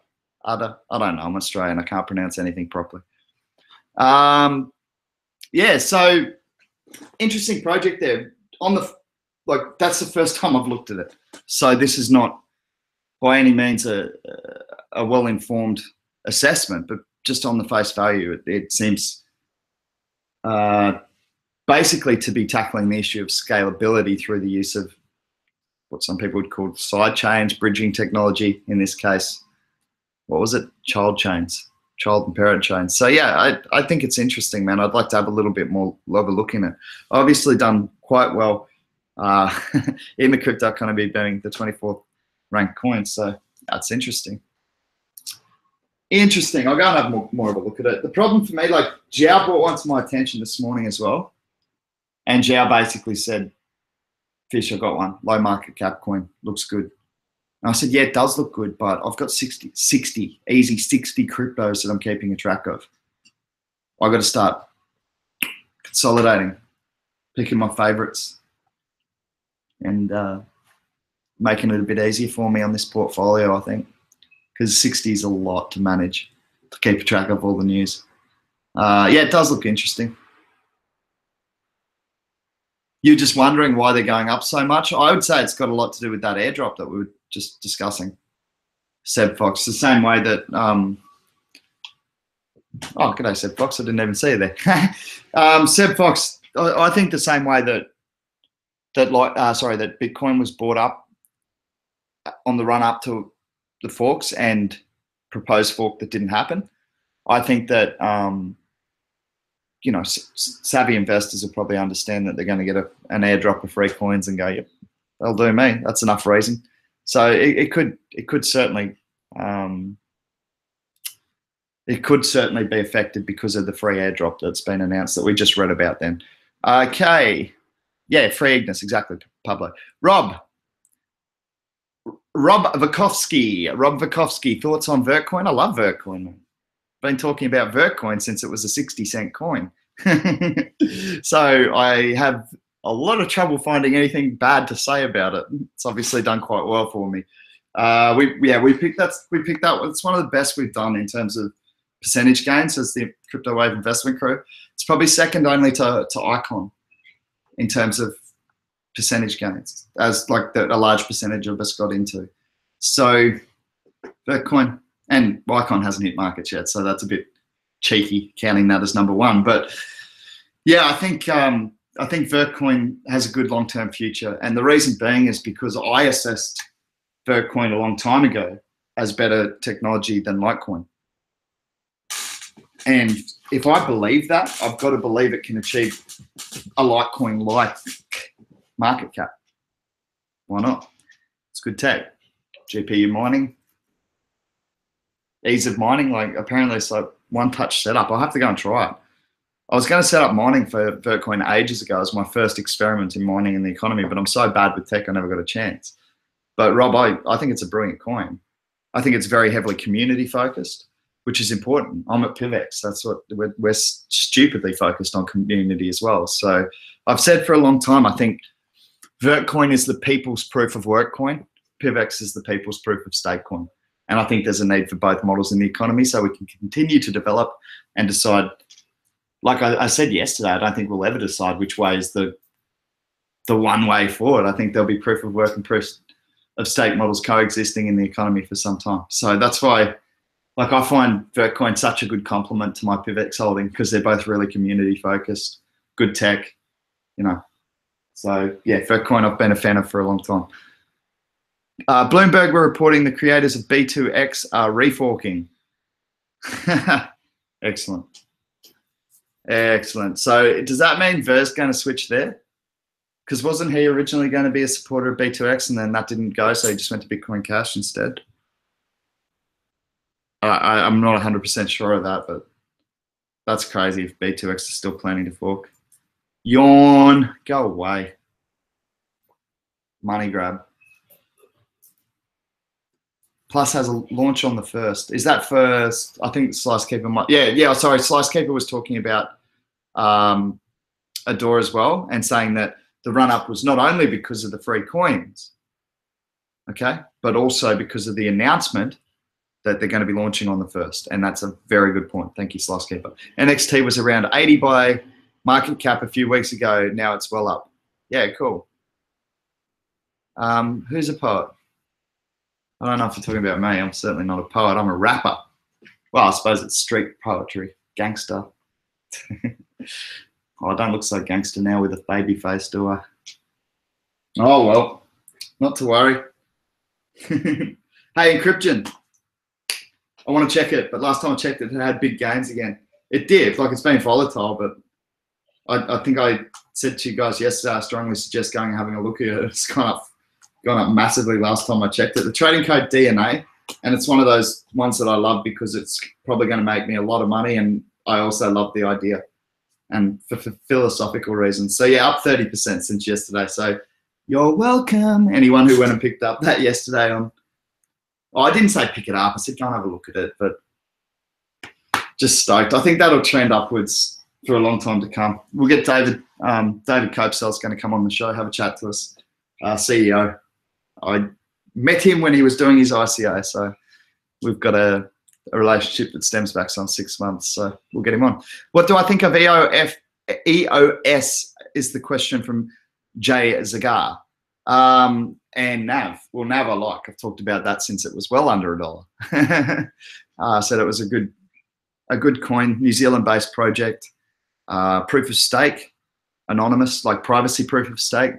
Ardor. I don't know. I'm Australian. I can't pronounce anything properly. Yeah, so interesting project there. That's the first time I've looked at it. So this is not by any means a well-informed assessment, but just on the face value, it seems basically to be tackling the issue of scalability through the use of what some people would call side chains, bridging technology, in this case. What was it? Child chains, child and parent chains. So yeah, I think it's interesting, man. I'd like to have a little bit more of a look in it. Obviously done quite well in the crypto economy, being the 24th ranked coin. So that's interesting. Interesting. I'll go and have more of a look at it. The problem for me, like Jiao brought one to my attention this morning as well. And Jiao basically said, Fish, I got one. Low market cap coin. Looks good. And I said, yeah, it does look good, but I've got 60 cryptos that I'm keeping a track of. I've got to start consolidating, picking my favorites, and making it a bit easier for me on this portfolio, I think, because 60 is a lot to manage, to keep a track of all the news. Yeah, it does look interesting. You're just wondering why they're going up so much. I would say it's got a lot to do with that airdrop that we were just discussing. Seb Fox, the same way that, oh, g'day Seb Fox, I didn't even see you there. Seb Fox, I think the same way that Bitcoin was bought up on the run up to the forks and proposed fork that didn't happen. I think that, you know, savvy investors will probably understand that they're going to get an airdrop of free coins and go, yep, that'll do me. That's enough reason. So it could certainly be affected because of the free airdrop that's been announced that we just read about then. Okay. Yeah, free Ignis, exactly, Pablo. Rob Vakovsky, thoughts on Vertcoin? I love Vertcoin, man. Been talking about Vertcoin since it was a 60-cent coin. So I have a lot of trouble finding anything bad to say about it. It's obviously done quite well for me. We picked that. It's one of the best we've done in terms of percentage gains as the Crypto Wave investment crew. It's probably second only to Icon in terms of percentage gains, as like a large percentage of us got into. So Vertcoin and Icon hasn't hit market yet, so that's a bit cheeky counting that as number one. But yeah, I think Vertcoin has a good long-term future, and the reason being is because I assessed Vertcoin a long time ago as better technology than Litecoin. And if I believe that, I've got to believe it can achieve a Litecoin-like market cap. Why not? It's good tech. GPU mining, ease of mining. Like apparently it's like one-touch setup. I'll have to go and try it. I was going to set up mining for Vertcoin ages ago as my first experiment in mining in the economy, but I'm so bad with tech I never got a chance. But Rob, I think it's a brilliant coin. I think it's very heavily community focused, which is important. I'm at PIVX. That's what we're stupidly focused on, community as well. So I've said for a long time, I think Vertcoin is the people's proof of work coin. PIVX is the people's proof of stake coin. And I think there's a need for both models in the economy so we can continue to develop and decide like I said yesterday, I don't think we'll ever decide which way is the one way forward. I think there'll be proof of work and proof of stake models coexisting in the economy for some time. So that's why, like, I find Vertcoin such a good complement to my PIVX holding, because they're both really community focused, good tech, you know. So yeah, Vertcoin I've been a fan of for a long time. Bloomberg were reporting the creators of B2X are reforking. Excellent. Excellent. So does that mean Ver's going to switch there? Because wasn't he originally going to be a supporter of B2X and then that didn't go, so he just went to Bitcoin Cash instead? I'm not 100% sure of that, but that's crazy if B2X is still planning to fork. Yawn. Go away. Money grab. Plus has a launch on the 1st. Is that first? I think Slicekeeper might. Yeah. Sorry, Slicekeeper was talking about Adore as well, and saying that the run-up was not only because of the free coins, okay, but also because of the announcement that they're going to be launching on the 1st. And that's a very good point. Thank you, Slicekeeper. NXT was around 80 by market cap a few weeks ago. Now it's well up. Yeah, cool. Who's a poet? I don't know if you're talking about me. I'm certainly not a poet. I'm a rapper. Well, I suppose it's street poetry. Gangster. Oh, I don't look so gangster now with a baby face, do I? Oh, well, not to worry. Hey, Encryption. I want to check it, but last time I checked it, it had big gains again. It did. Like, it's been volatile, but I think I said to you guys yesterday, I strongly suggest going and having a look at it. It's gone up massively last time I checked it. The trading code DNA, and it's one of those ones that I love because it's probably going to make me a lot of money, and I also love the idea, and for philosophical reasons. So yeah, up 30% since yesterday. So you're welcome. Anyone who went and picked up that yesterday on, I didn't say pick it up. I said go and have a look at it, but just stoked. I think that'll trend upwards for a long time to come. We'll get David Copesell's going to come on the show, have a chat to us, CEO. I met him when he was doing his ICO, so we've got a relationship that stems back some 6 months, so we'll get him on. What do I think of EOS is the question from Jay Zagar. And NAV. Well, NAV I like. I've talked about that since it was well under $1. I said it was a good coin, New Zealand-based project, proof of stake, anonymous, like privacy proof of stake.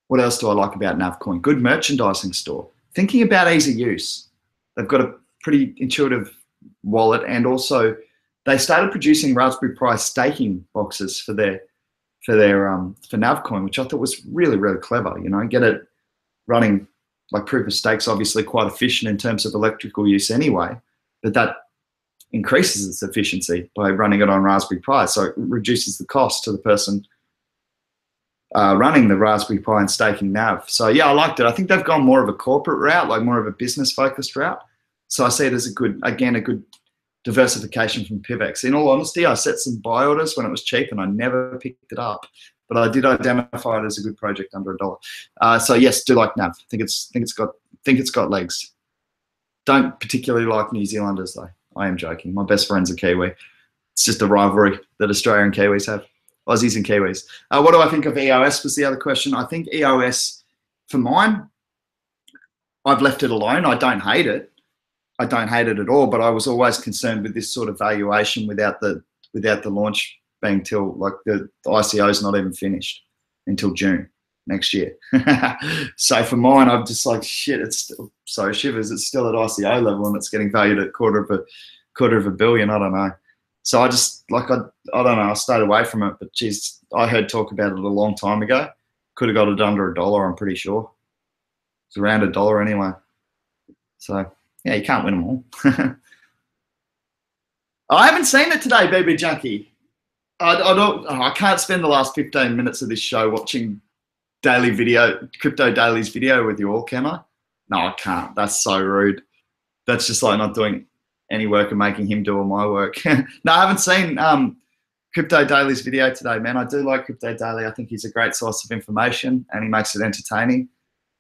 What else do I like about Navcoin? Good merchandising store. Thinking about ease of use. They've got a pretty intuitive wallet, and also they started producing Raspberry Pi staking boxes for Navcoin, which I thought was really, really clever. You know, get it running like proof of stake's obviously quite efficient in terms of electrical use anyway, but that increases its efficiency by running it on Raspberry Pi, so it reduces the cost to the person running the Raspberry Pi and staking Nav. So yeah, I liked it. I think they've gone more of a corporate route, like more of a business-focused route. So I see it as a good diversification from PIVX. In all honesty, I set some buy orders when it was cheap and I never picked it up, but I did identify it as a good project under $1. So yes, do like Nav. Think it's got legs. Don't particularly like New Zealanders though. I am joking. My best friend's a Kiwi. It's just a rivalry that Australia and Kiwis have. Aussies and Kiwis. What do I think of EOS was the other question. I think EOS, for mine, I've left it alone. I don't hate it. I don't hate it at all, but I was always concerned with this sort of valuation without the launch being till, like, the ICO is not even finished until June next year. So for mine, I'm just like, shit, it's still, sorry, shivers, it's still at ICO level and it's getting valued at quarter of a billion. I don't know. So I just, like, I don't know, I stayed away from it, but geez, I heard talk about it a long time ago. Could have got it under $1, I'm pretty sure. It's around $1 anyway. So yeah, you can't win them all. I haven't seen it today, BB Junkie. I can't spend the last 15 minutes of this show watching Crypto Daily's video with you all, can I? No, I can't. That's so rude. That's just like not doing any work and making him do all my work. No, I haven't seen Crypto Daily's video today, man. I do like Crypto Daily. I think he's a great source of information and he makes it entertaining.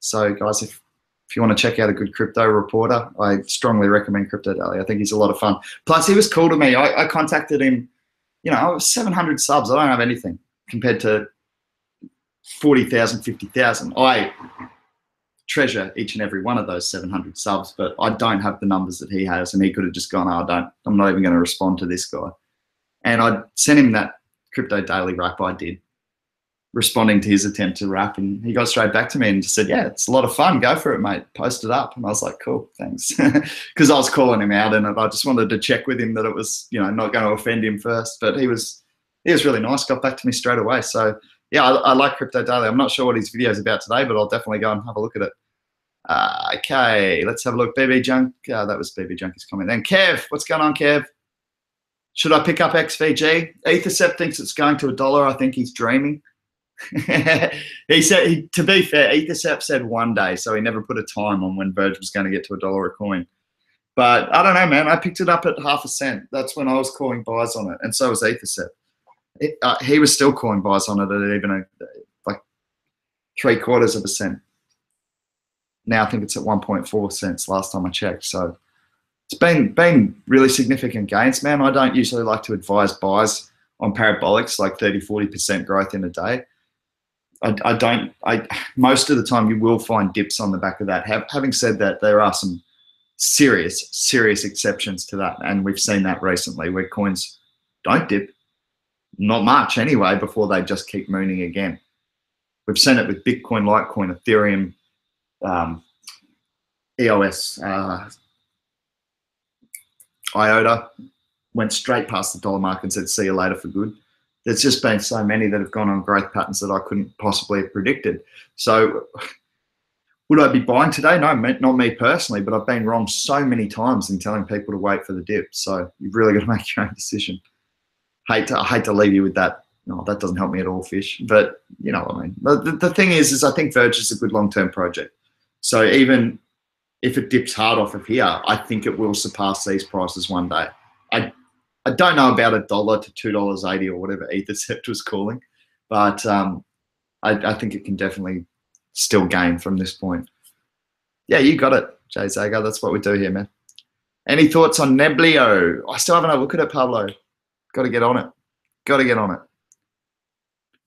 So guys, if you want to check out a good crypto reporter, I strongly recommend Crypto Daily. I think he's a lot of fun. Plus, he was cool to me. I contacted him. You know, I was 700 subs. I don't have anything compared to 40,000, 50,000. I treasure each and every one of those 700 subs, but I don't have the numbers that he has, and he could have just gone, oh, I'm not even going to respond to this guy. And I sent him that Crypto Daily rap I did, responding to his attempt to rap, and he got straight back to me and just said, yeah, it's a lot of fun. Go for it, mate. Post it up. And I was like, cool, thanks. Because I was calling him out, and I just wanted to check with him that it was, you know, not going to offend him first. But he was really nice, got back to me straight away. So yeah, I like Crypto Daily. I'm not sure what his video is about today, but I'll definitely go and have a look at it. Okay, let's have a look. BB Junk, that was BB Junky's comment. Then Kev, what's going on, Kev? Should I pick up XVG? Ethercept thinks it's going to $1. I think he's dreaming. He said, to be fair, Ethercept said 1 day, so he never put a time on when Verge was going to get to $1 a coin. But I don't know, man. I picked it up at 0.5 cent. That's when I was calling buys on it, and so was Ethercept. He was still calling buys on it at even like 0.75 cent. Now I think it's at 1.4 cents last time I checked. So it's been really significant gains, man. I don't usually like to advise buys on parabolics like 30-40% growth in a day. Most of the time you will find dips on the back of that. Having said that, there are some serious exceptions to that, and we've seen that recently where coins don't dip, not much anyway, before they just keep mooning again. We've seen it with Bitcoin, Litecoin, Ethereum, EOS, IOTA, went straight past the dollar mark and said, see you later for good. There's just been so many that have gone on growth patterns that I couldn't possibly have predicted. So would I be buying today? No, not me personally, but I've been wrong so many times in telling people to wait for the dip. So you've really got to make your own decision. I hate to leave you with that. No, that doesn't help me at all, Fish. But you know what I mean. The thing is I think Verge is a good long-term project. So even if it dips hard off of here, I think it will surpass these prices one day. I don't know about $1 to $2.80 or whatever Ethercept was calling, but I think it can definitely still gain from this point. Yeah, you got it, Jay Zaga. That's what we do here, man. Any thoughts on Neblio? I still haven't had a look at it, Pablo. Got to get on it. Got to get on it.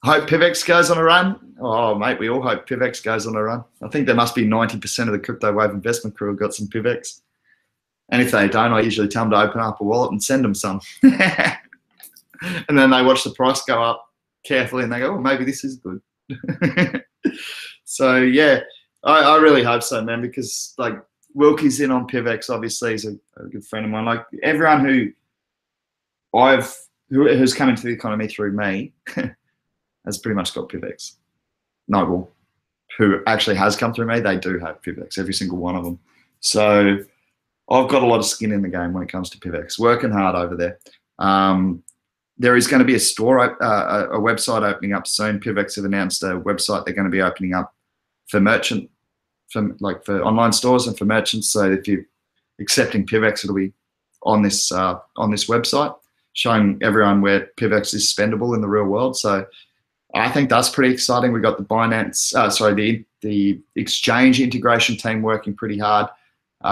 Hope PIVX goes on a run. Oh, mate, we all hope PIVX goes on a run. I think there must be 90% of the crypto wave investment crew have got some PIVX. And if they don't, I usually tell them to open up a wallet and send them some. And then they watch the price go up carefully and they go, oh, maybe this is good. So, yeah, I really hope so, man, because, like, Wilkie's in on PIVX, obviously. He's a good friend of mine. Like, everyone who's come into the economy through me has pretty much got PIVX. Noble, who actually has come through me, they do have PIVX, every single one of them. So I've got a lot of skin in the game when it comes to PIVX, working hard over there. There is going to be a store, a website opening up soon. PIVX have announced a website they're going to be opening up for for online stores and for merchants. So if you're accepting PIVX, it'll be on this website, showing everyone where PIVX is spendable in the real world. So I think that's pretty exciting. We've got the Binance, the exchange integration team working pretty hard.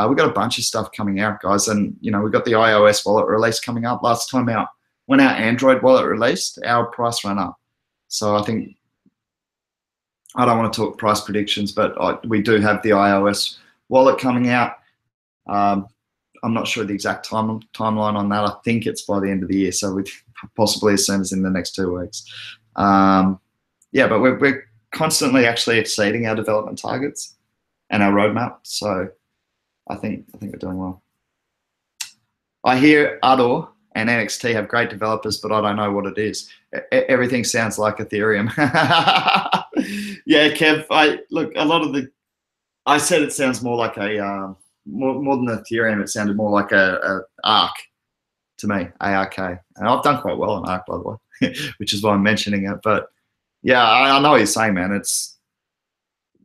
We've got a bunch of stuff coming out, guys. And, you know, we've got the iOS wallet release coming up. Last time out, when our Android wallet released, our price ran up. So I think, I don't want to talk price predictions, but we do have the iOS wallet coming out. I'm not sure the exact timeline on that. I think it's by the end of the year, so possibly as soon as in the next 2 weeks. Yeah, but we're constantly actually exceeding our development targets and our roadmap. So I think we're doing well. I hear Ador and NXT have great developers, but I don't know what it is. Everything sounds like Ethereum. Yeah, Kev. I said it sounds more like a more than Ethereum. It sounded more like a ARK to me, ARK. And I've done quite well on ARK, by the way, which is why I'm mentioning it. But yeah, I know what you're saying, man.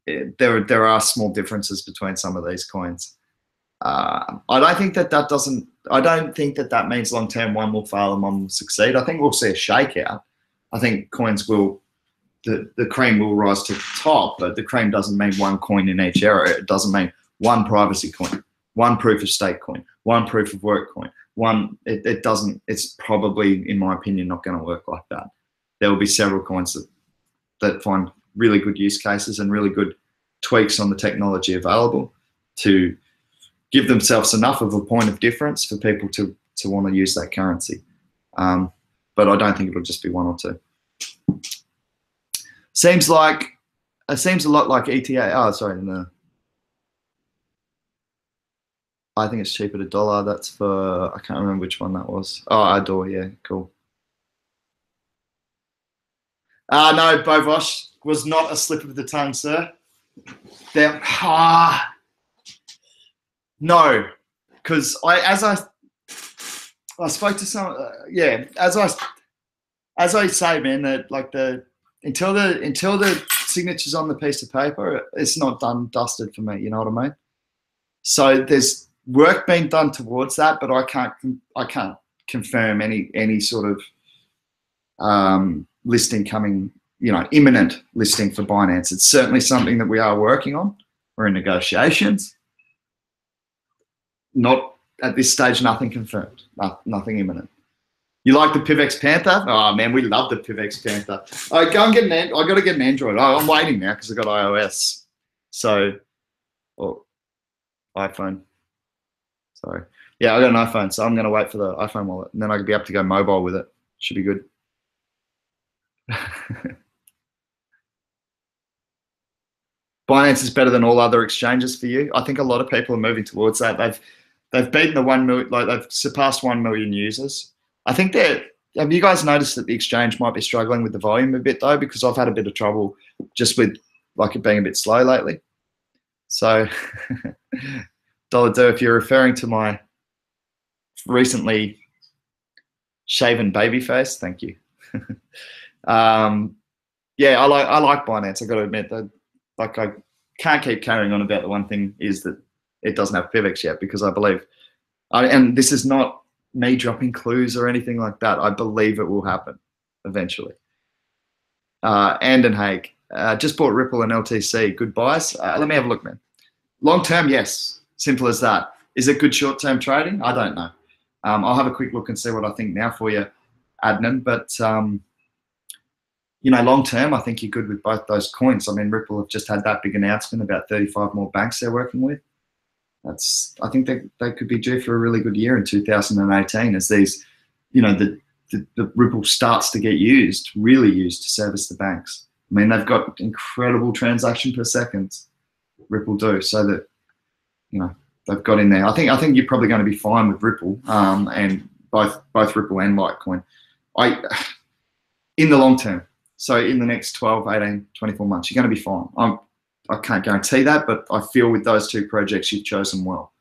There are small differences between some of these coins. I don't think that means long term one will fail and one will succeed. I think we'll see a shakeout. I think coins will the cream will rise to the top, but the cream doesn't mean one coin in each area. It doesn't mean one privacy coin, one proof of stake coin, one proof of work coin, one. It doesn't. It's probably, in my opinion, not going to work like that. There will be several coins that find really good use cases and really good tweaks on the technology available to give themselves enough of a point of difference for people to want to use that currency. But I don't think it'll just be one or two. Seems a lot like ETA. Oh, sorry, no. I think it's cheaper to $1. That's for, I can't remember which one that was. Oh, Adore, yeah, cool. No, Bovosh, was not a slip of the tongue, sir. No, because I spoke to some, yeah, as I say, man, that like until the signature's on the piece of paper, it's not dusted for me. You know what I mean? So there's work being done towards that, but I can't confirm any sort of listing coming, imminent listing for Binance. It's certainly something that we are working on. We're in negotiations. Not at this stage, nothing confirmed, nothing imminent. You like the PIVX Panther? Oh man, we love the PIVX Panther. I go and get I got to get an Android. I'm waiting now because I got iOS. So, iPhone. Sorry. Yeah, I got an iPhone, so I'm going to wait for the iPhone wallet, and then I'll be able to go mobile with it. Should be good. Binance is better than all other exchanges for you. I think a lot of people are moving towards that. They've beaten the 1 million, like they've surpassed 1 million users. I think have you guys noticed that the exchange might be struggling with the volume a bit though? Because I've had a bit of trouble just with like it being a bit slow lately. So, $Do, if you're referring to my recently shaven baby face, thank you. Yeah, I like Binance. I got to admit that, like, I can't keep carrying on about the one thing is that it doesn't have PIVX yet, because I believe, and this is not me dropping clues or anything like that, I believe it will happen eventually. Anden Haig, just bought Ripple and LTC. Good buys? Let me have a look, man. Long term, yes. Simple as that. Is it good short term trading? I don't know. I'll have a quick look and see what I think now for you, Adnan. But long term, I think you're good with both those coins. I mean, Ripple have just had that big announcement about 35 more banks they're working with. I think they could be due for a really good year in 2018 as these, the Ripple starts to get really used to service the banks. I mean, they've got incredible transaction per second, Ripple do, so that, they've got in there. I think you're probably going to be fine with Ripple, and both Ripple and Litecoin. In the long term, so in the next 12, 18, 24 months, you're going to be fine. I can't guarantee that, but I feel with those two projects, you've chosen well.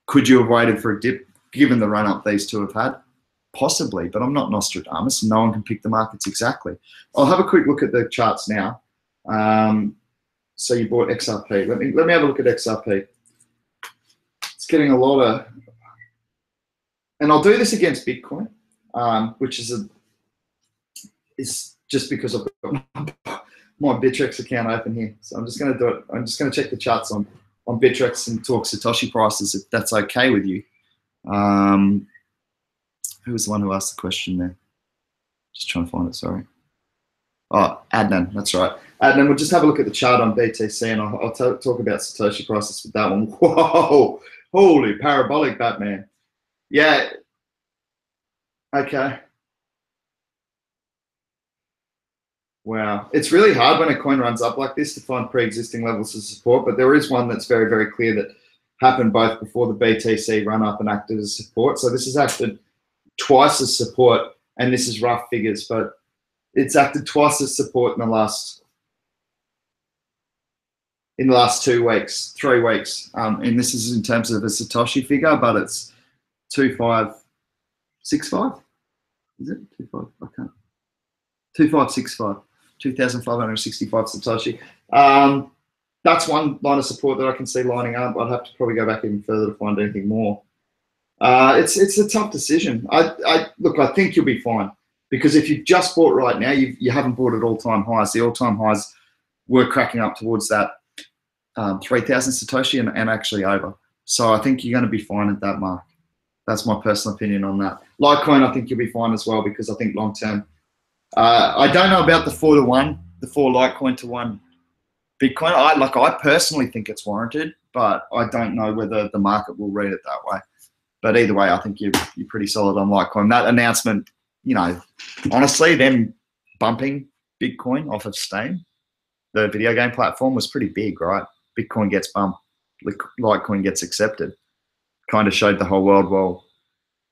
Could you have waited for a dip, given the run-up these two have had? Possibly, but I'm not Nostradamus. No one can pick the markets exactly. I'll have a quick look at the charts now. So you bought XRP. Let me have a look at XRP. It's getting a lot of, and I'll do this against Bitcoin, which is just because I've got my Bittrex account open here. So I'm just going to do it. I'm just going to check the charts on Bittrex and talk Satoshi prices, if that's okay with you. Who was the one who asked the question there? Just trying to find it, sorry. Oh, Adnan, that's right. Adnan, we'll just have a look at the chart on BTC, and I'll talk about Satoshi prices with that one. Whoa, holy parabolic Batman. Yeah, okay. Wow, it's really hard when a coin runs up like this to find pre-existing levels of support, but there is one that's very, very clear that happened both before the BTC run up and acted as support. So this has acted twice as support, and this is rough figures, but it's acted twice as support in the last 2 weeks, 3 weeks. And this is in terms of a Satoshi figure, but it's 2565. Is it 25? I can't. 2565. 2,565 Satoshi. That's one line of support that I can see lining up. I'd have to probably go back even further to find anything more. It's a tough decision. Look, I think you'll be fine. Because if you just bought right now, you haven't bought at all-time highs. The all-time highs were cracking up towards that 3,000 Satoshi and actually over. So I think you're going to be fine at that mark. That's my personal opinion on that. Litecoin, I think you'll be fine as well, because I think long-term, I don't know about the 4-to-1, the 4 Litecoin to 1 Bitcoin. I personally think it's warranted, but I don't know whether the market will read it that way. But either way, I think you're pretty solid on Litecoin. That announcement, you know, honestly, them bumping Bitcoin off of Steam, the video game platform, was pretty big, right? Bitcoin gets bumped, Litecoin gets accepted. Kind of showed the whole world, well,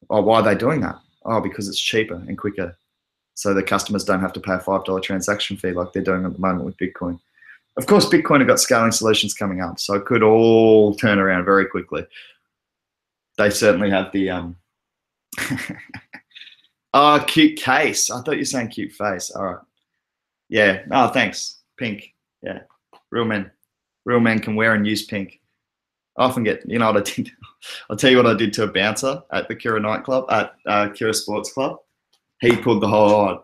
oh, why are they doing that? Oh, because it's cheaper and quicker. So the customers don't have to pay a $5 transaction fee like they're doing at the moment with Bitcoin. Of course, Bitcoin have got scaling solutions coming up, so it could all turn around very quickly. They certainly have the oh, cute case. I thought you were saying cute face. All right. Yeah. Oh, thanks. Pink. Yeah. Real men can wear and use pink. I often get, you know what I did? I'll tell you what I did to a bouncer at the Kira nightclub, at Kira Sports Club. He pulled the whole,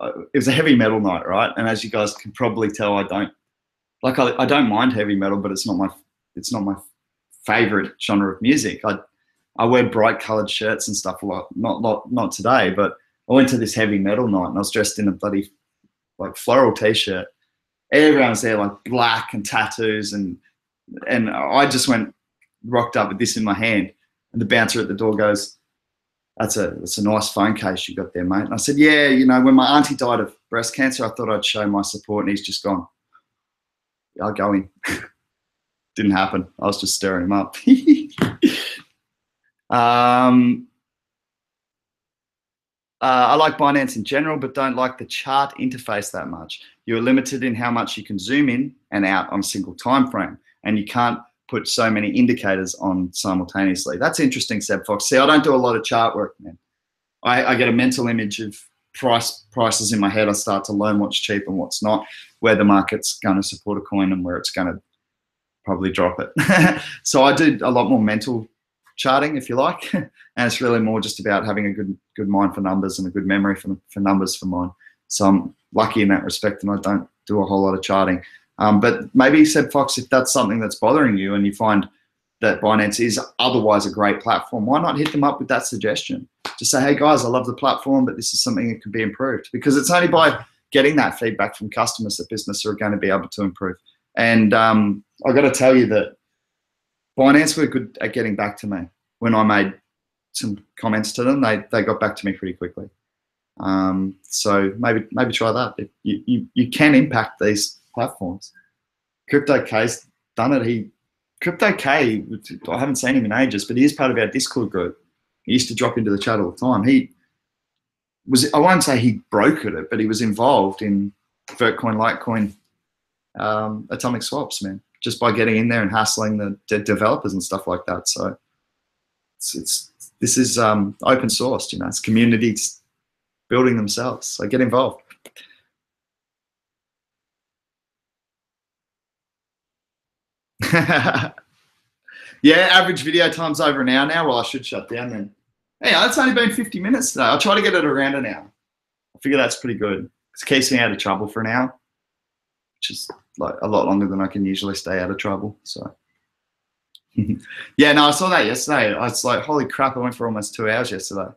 it was a heavy metal night, right? And as you guys can probably tell, I don't mind heavy metal, but it's not my favorite genre of music. I wear bright colored shirts and stuff a lot. Not today, but I went to this heavy metal night and I was dressed in a bloody like floral t-shirt. Everyone was there like black and tattoos, and I just rocked up with this in my hand, and the bouncer at the door goes, that's a nice phone case you got there, mate. And I said, yeah, you know, when my auntie died of breast cancer, I thought I'd show my support, and he's just gone, I'll go in. Didn't happen. I was just stirring him up. I like Binance in general, but don't like the chart interface that much. You're limited in how much you can zoom in and out on a single time frame, and you can't put so many indicators on simultaneously. That's interesting, Seb Fox. See, I don't do a lot of chart work, man. I get a mental image of prices in my head. I start to learn what's cheap and what's not, where the market's going to support a coin and where it's going to probably drop it. So I do a lot more mental charting, if you like, and it's really more just about having a good mind for numbers and a good memory for numbers for mine. So I'm lucky in that respect, and I don't do a whole lot of charting. But maybe, Seb Fox, if that's something that's bothering you and you find that Binance is otherwise a great platform, why not hit them up with that suggestion? Just say, hey guys, I love the platform, but this is something that could be improved. Because it's only by getting that feedback from customers that business are going to be able to improve. And I've got to tell you that Binance were good at getting back to me. When I made some comments to them, they got back to me pretty quickly. So maybe try that. You can impact these platforms. Crypto K's done it. Crypto K, I haven't seen him in ages, but he is part of our Discord group. He used to drop into the chat all the time. I won't say he brokered it, but he was involved in Vertcoin, Litecoin, atomic swaps, man, just by getting in there and hassling the developers and stuff like that. So this is open sourced, you know, it's communities building themselves. So get involved. Yeah, average video time's over an hour now. Well, I should shut down then. Hey, it's only been 50 minutes today. I'll try to get it around an hour. I figure that's pretty good. It keeps me out of trouble for an hour, which is like a lot longer than I can usually stay out of trouble. So yeah, no, I saw that yesterday. I was like, holy crap, I went for almost 2 hours yesterday.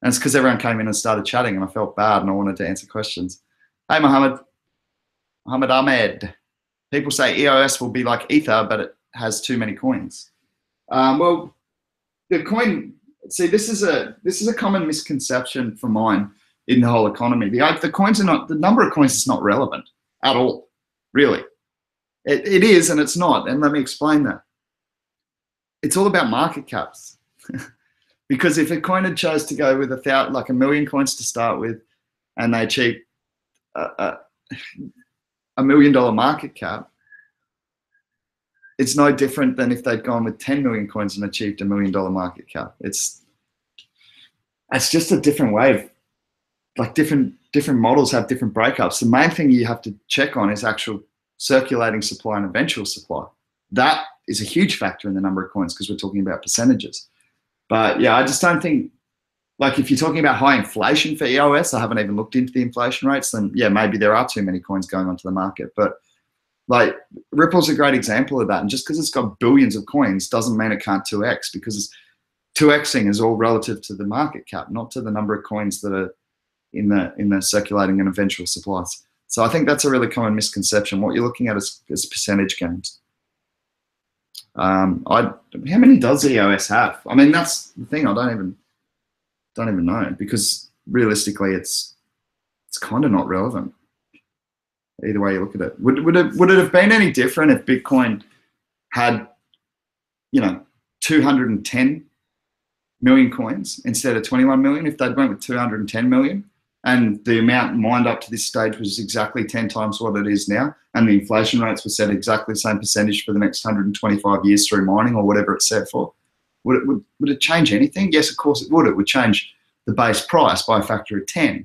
And it's because everyone came in and started chatting and I felt bad and I wanted to answer questions. Hey, Mohammed Ahmed. People say EOS will be like Ether, but it has too many coins. Well, the coin, see, this is a common misconception for mine in the whole economy. The coins are not, the number of coins is not relevant at all, really. It is and it's not, and let me explain that. It's all about market caps. Because if a coin had chose to go with like 1 million coins to start with, and they achieve $1 million market cap, it's no different than if they'd gone with 10 million coins and achieved $1 million market cap. It's just a different way of, like, different models have different breakups. The main thing you have to check on is actual circulating supply and eventual supply. That is a huge factor in the number of coins because we're talking about percentages. But yeah, I just don't think like if you're talking about high inflation for EOS, I haven't even looked into the inflation rates, then yeah, maybe there are too many coins going onto the market. But like Ripple's a great example of that. And just because it's got billions of coins doesn't mean it can't 2x, because 2xing is all relative to the market cap, not to the number of coins that are in the circulating and eventual supplies. So I think that's a really common misconception. What you're looking at is percentage gains. How many does EOS have? I mean, that's the thing. I don't even know, because realistically, it's kind of not relevant. Either way you look at it, would it have been any different if Bitcoin had, 210 million coins instead of 21 million? If they'd went with 210 million, and the amount mined up to this stage was exactly 10 times what it is now, and the inflation rates were set exactly the same percentage for the next 125 years through mining or whatever it's set for, would it change anything? Yes, of course it would. It would change the base price by a factor of 10.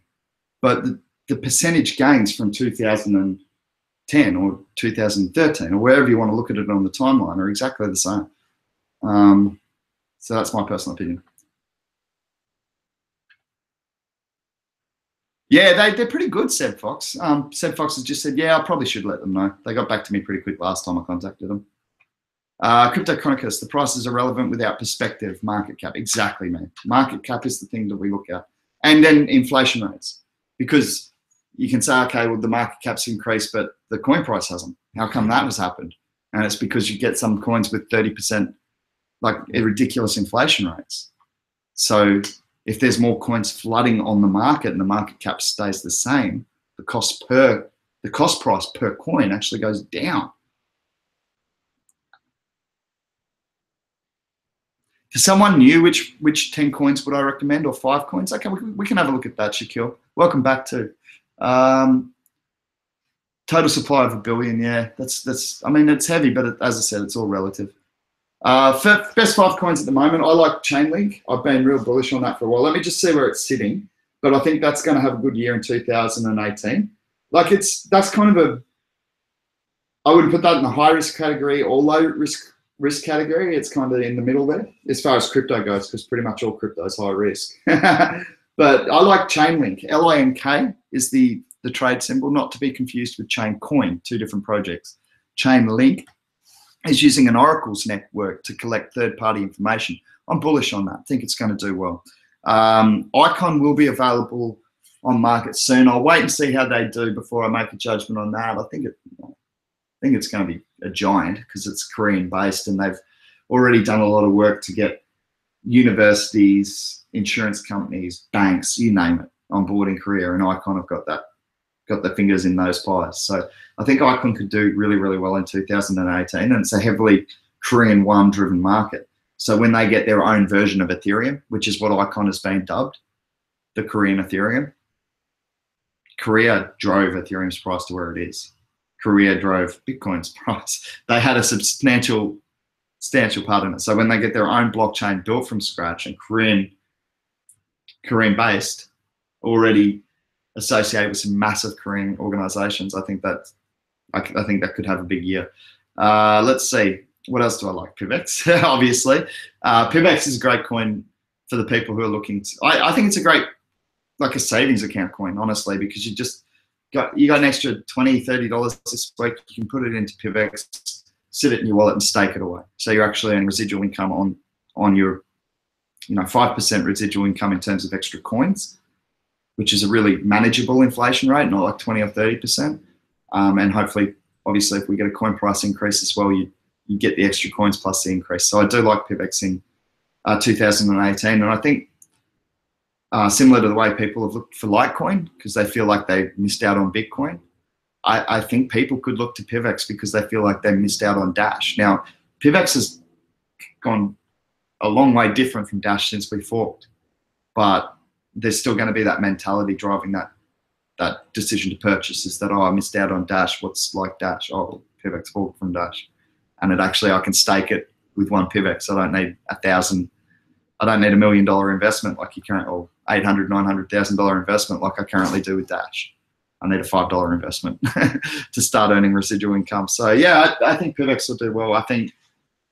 But the percentage gains from 2010 or 2013 or wherever you want to look at it on the timeline are exactly the same. So that's my personal opinion. Yeah, they're pretty good, Seb Fox. Seb Fox has just said, yeah, I probably should let them know. They got back to me pretty quick last time I contacted them. Crypto Chronicus, the price is irrelevant without perspective, market cap. Exactly, man. Market cap is the thing that we look at. And then inflation rates. Because you can say, okay, well, the market cap's increased, but the coin price hasn't. How come that has happened? And it's because you get some coins with 30%, like ridiculous inflation rates. So if there's more coins flooding on the market and the market cap stays the same, the cost price per coin actually goes down. For someone new, which 10 coins would I recommend, or 5 coins? Okay, we can have a look at that, Shaquille. Welcome back to total supply of 1 billion. Yeah, that's. I mean, it's heavy, but as I said, it's all relative. For best 5 coins at the moment, I like Chainlink. I've been real bullish on that for a while. Let me just see where it's sitting. But I think that's going to have a good year in 2018. Like that's kind of I wouldn't put that in the high risk category or low risk category. It's kind of in the middle there as far as crypto goes, because pretty much all crypto is high risk. But I like Chainlink. LINK is the trade symbol, not to be confused with Chaincoin, 2 different projects. Chainlink is using an Oracle's network to collect third-party information. I'm bullish on that. I think it's going to do well. Icon will be available on market soon. I'll wait and see how they do before I make a judgment on that. I think it's going to be a giant because it's Korean-based, and they've already done a lot of work to get universities, insurance companies, banks, you name it, on board in Korea, and Icon have got their fingers in those pies. So I think Icon could do really, really well in 2018, and it's a heavily Korean one driven market. So when they get their own version of Ethereum, which is what Icon has been dubbed, the Korean Ethereum, Korea drove Ethereum's price to where it is. Korea drove Bitcoin's price. They had a substantial part in it. So when they get their own blockchain built from scratch and Korean-based, already associated with some massive Korean organizations, I think that could have a big year. Let's see. What else do I like? PIVX, obviously. PIVX is a great coin for the people who are looking to, I think it's a great, like a savings account coin, honestly, because you got an extra $20, $30 this week. You can put it into PIVX, sit it in your wallet and stake it away. So you're actually earning residual income on your, 5% residual income in terms of extra coins, which is a really manageable inflation rate, not like 20 or 30%. And hopefully, obviously, if we get a coin price increase as well, you get the extra coins plus the increase. So I do like PIVX in 2018. And I think similar to the way people have looked for Litecoin because they feel like they missed out on Bitcoin, I think people could look to PIVX because they feel like they missed out on Dash. Now, PIVX has gone a long way different from Dash since we forked, but there's still going to be that mentality driving that decision to purchase, is that, I missed out on Dash. What's like Dash? Oh, PIVX forked from Dash. And I can stake it with one PIVX. I don't need 1,000. I don't need $1 million investment like you currently, or $800,000, $900,000 investment like I currently do with Dash. I need a $5 investment to start earning residual income. So yeah, I think PIVX will do well. I think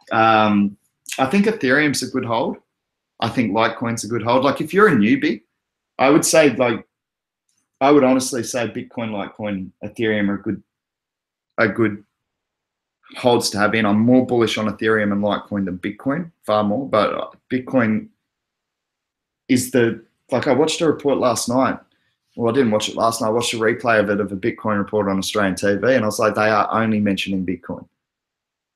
Ethereum's a good hold. I think Litecoin's a good hold. Like if you're a newbie, I would say I would honestly say Bitcoin, Litecoin, Ethereum are good holds to have in. I'm more bullish on Ethereum and Litecoin than Bitcoin, far more. But Bitcoin is I watched a report last night. Well, I didn't watch it last night. I watched a replay of it of a Bitcoin report on Australian TV, and I was like, they are only mentioning Bitcoin.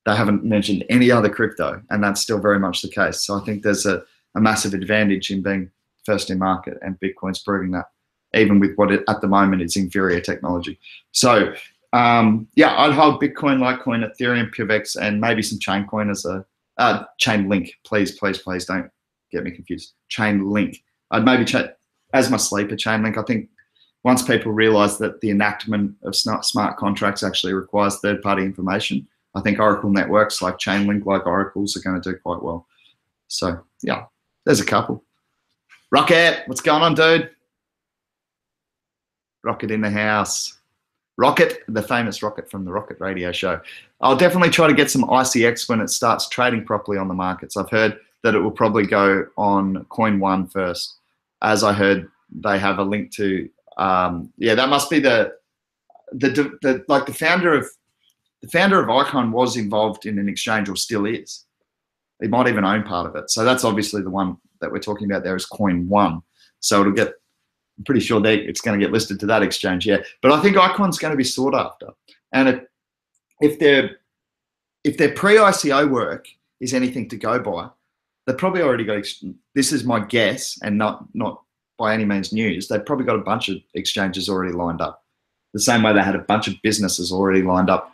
They haven't mentioned any other crypto, and that's still very much the case. So I think there's a massive advantage in being first in market, and Bitcoin's proving that, even with what at the moment it's inferior technology. So yeah, I'd hold Bitcoin, Litecoin, Ethereum, PIVX, and maybe some Chaincoin as a Chainlink. Please don't get me confused. Chainlink. I'd maybe as my sleeper Chainlink. I think once people realize that the enactment of smart contracts actually requires third-party information, I think Oracle networks like Chainlink, like Oracle's, are going to do quite well. So yeah, there's a couple. Rocket, what's going on, dude? Rocket in the house. Rocket, the famous Rocket from the Rocket Radio Show. I'll definitely try to get some ICX when it starts trading properly on the markets. I've heard that it will probably go on Coin One first, as I heard they have a link to. Yeah, that must be the founder of Icon was involved in an exchange, or still is. He might even own part of it. So that's obviously the one that we're talking about there is Coin One. So it'll get. I'm pretty sure it's going to get listed to that exchange, yeah. But I think Icon's going to be sought after. And if their pre-ICO work is anything to go by, they've probably already got, this is my guess and not by any means news, they've probably got a bunch of exchanges already lined up. The same way they had a bunch of businesses already lined up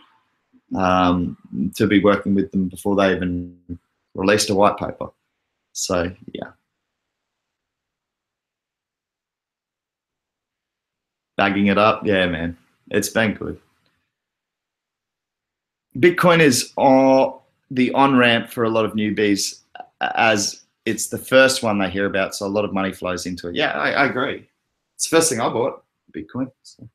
to be working with them before they even released a white paper. So, yeah. Bagging it up, yeah, man. It's been good. Bitcoin is the on-ramp for a lot of newbies, as it's the first one they hear about, so a lot of money flows into it. Yeah, I agree. It's the first thing I bought, Bitcoin. So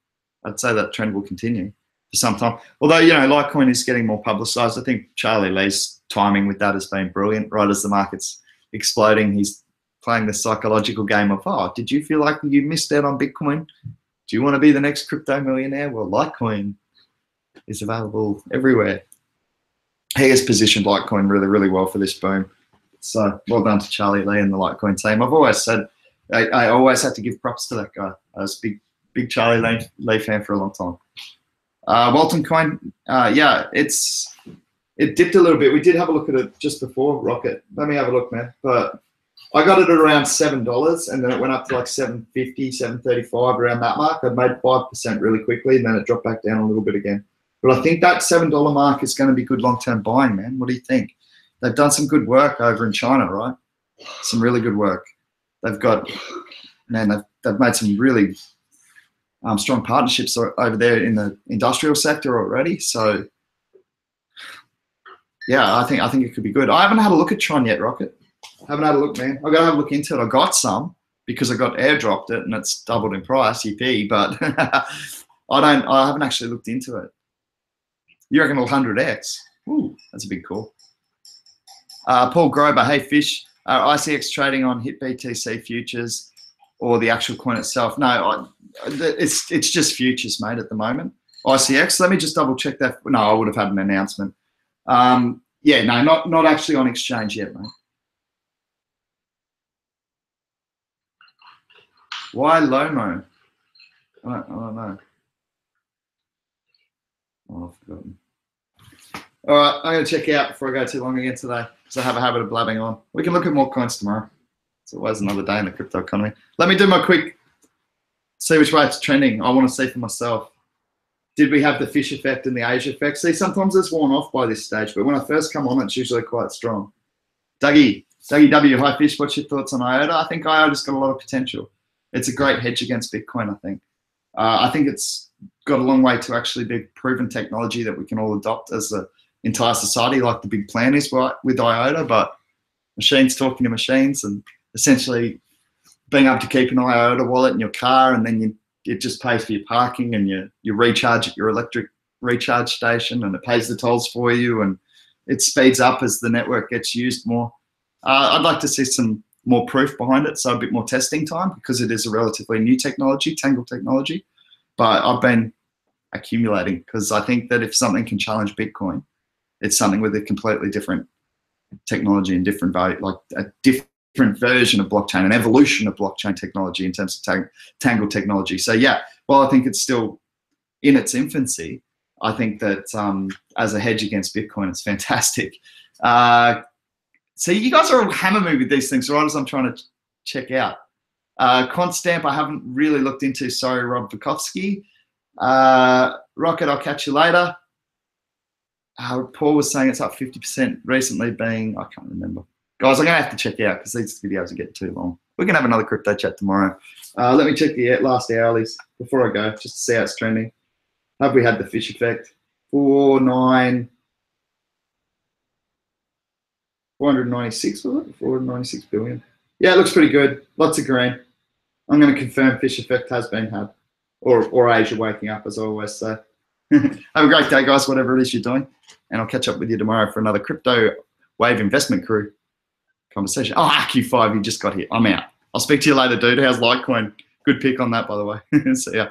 I'd say that trend will continue for some time. Although, you know, Litecoin is getting more publicized. I think Charlie Lee's timing with that has been brilliant. Right as the market's exploding, he's playing the psychological game of, oh, did you feel like you missed out on Bitcoin? Do you want to be the next crypto millionaire? Well, Litecoin is available everywhere. He has positioned Litecoin really, really well for this boom. So well done to Charlie Lee and the Litecoin team. I've always said, I always had to give props to that guy. I was a big Charlie Lee fan for a long time. Walton Coin, yeah, it dipped a little bit. We did have a look at it just before Rocket. Let me have a look, man. But I got it at around $7, and then it went up to like $7.50, $7.35, around that mark. I made 5% really quickly, and then it dropped back down a little bit again. But I think that $7 mark is going to be good long-term buying, man. What do you think? They've done some good work over in China, right? Some really good work. They've got, man, they've made some really strong partnerships over there in the industrial sector already. So, yeah, I think it could be good. I haven't had a look at Tron yet, Rocket. Haven't had a look, man. I've got to have a look into it. I got some because I got airdropped it and it's doubled in price, EP, but I haven't actually looked into it. You reckon 100x? Ooh, that's a big call. Paul Grober, hey Fish, ICX trading on HitBTC futures or the actual coin itself? No, it's just futures, mate, at the moment. ICX, let me just double check that. No, I would have had an announcement. Yeah, no, not actually on exchange yet, mate. Why Lomo? I don't know. Oh, I've forgotten. All right, I'm going to check out before I go too long again today because I have a habit of blabbing on. We can look at more coins tomorrow. It's always another day in the crypto economy. Let me do my quick, see which way it's trending. I want to see for myself. Did we have the fish effect and the Asia effect? See, sometimes it's worn off by this stage, but when I first come on, it's usually quite strong. Dougie W, hi Fish, what's your thoughts on IOTA? I think IOTA's got a lot of potential. It's a great hedge against Bitcoin, I think it's got a long way to actually be proven technology that we can all adopt as an entire society, like the big plan is with IOTA, but machines talking to machines and essentially being able to keep an IOTA wallet in your car, and then it just pays for your parking and you recharge at your electric recharge station, and it pays the tolls for you, and it speeds up as the network gets used more. I'd like to see some more proof behind it, so a bit more testing time because it is a relatively new technology, Tangle technology. But I've been accumulating because I think that if something can challenge Bitcoin, it's something with a completely different technology and different value, like a different version of blockchain, an evolution of blockchain technology in terms of Tangle technology. So yeah, while I think it's still in its infancy, I think that as a hedge against Bitcoin, it's fantastic. So you guys are all hammer me with these things, right? As I'm trying to check out. Quantstamp, I haven't really looked into. Sorry, Rob Vukovsky. Rocket, I'll catch you later. Paul was saying it's up 50% recently being, I can't remember. Guys, I'm going to have to check out because these videos are getting too long. We're going to have another crypto chat tomorrow. Let me check the last hourlies before I go, just to see how it's trending. Have we had the fish effect? 496, was it? 496 billion. Yeah, it looks pretty good. Lots of green. I'm going to confirm fish effect has been had. Or Asia waking up, as I always say. Have a great day, guys, whatever it is you're doing. And I'll catch up with you tomorrow for another Crypto Wave Investment Crew conversation. Oh, RQ5, you just got here. I'm out. I'll speak to you later, dude. How's Litecoin? Good pick on that, by the way. See ya.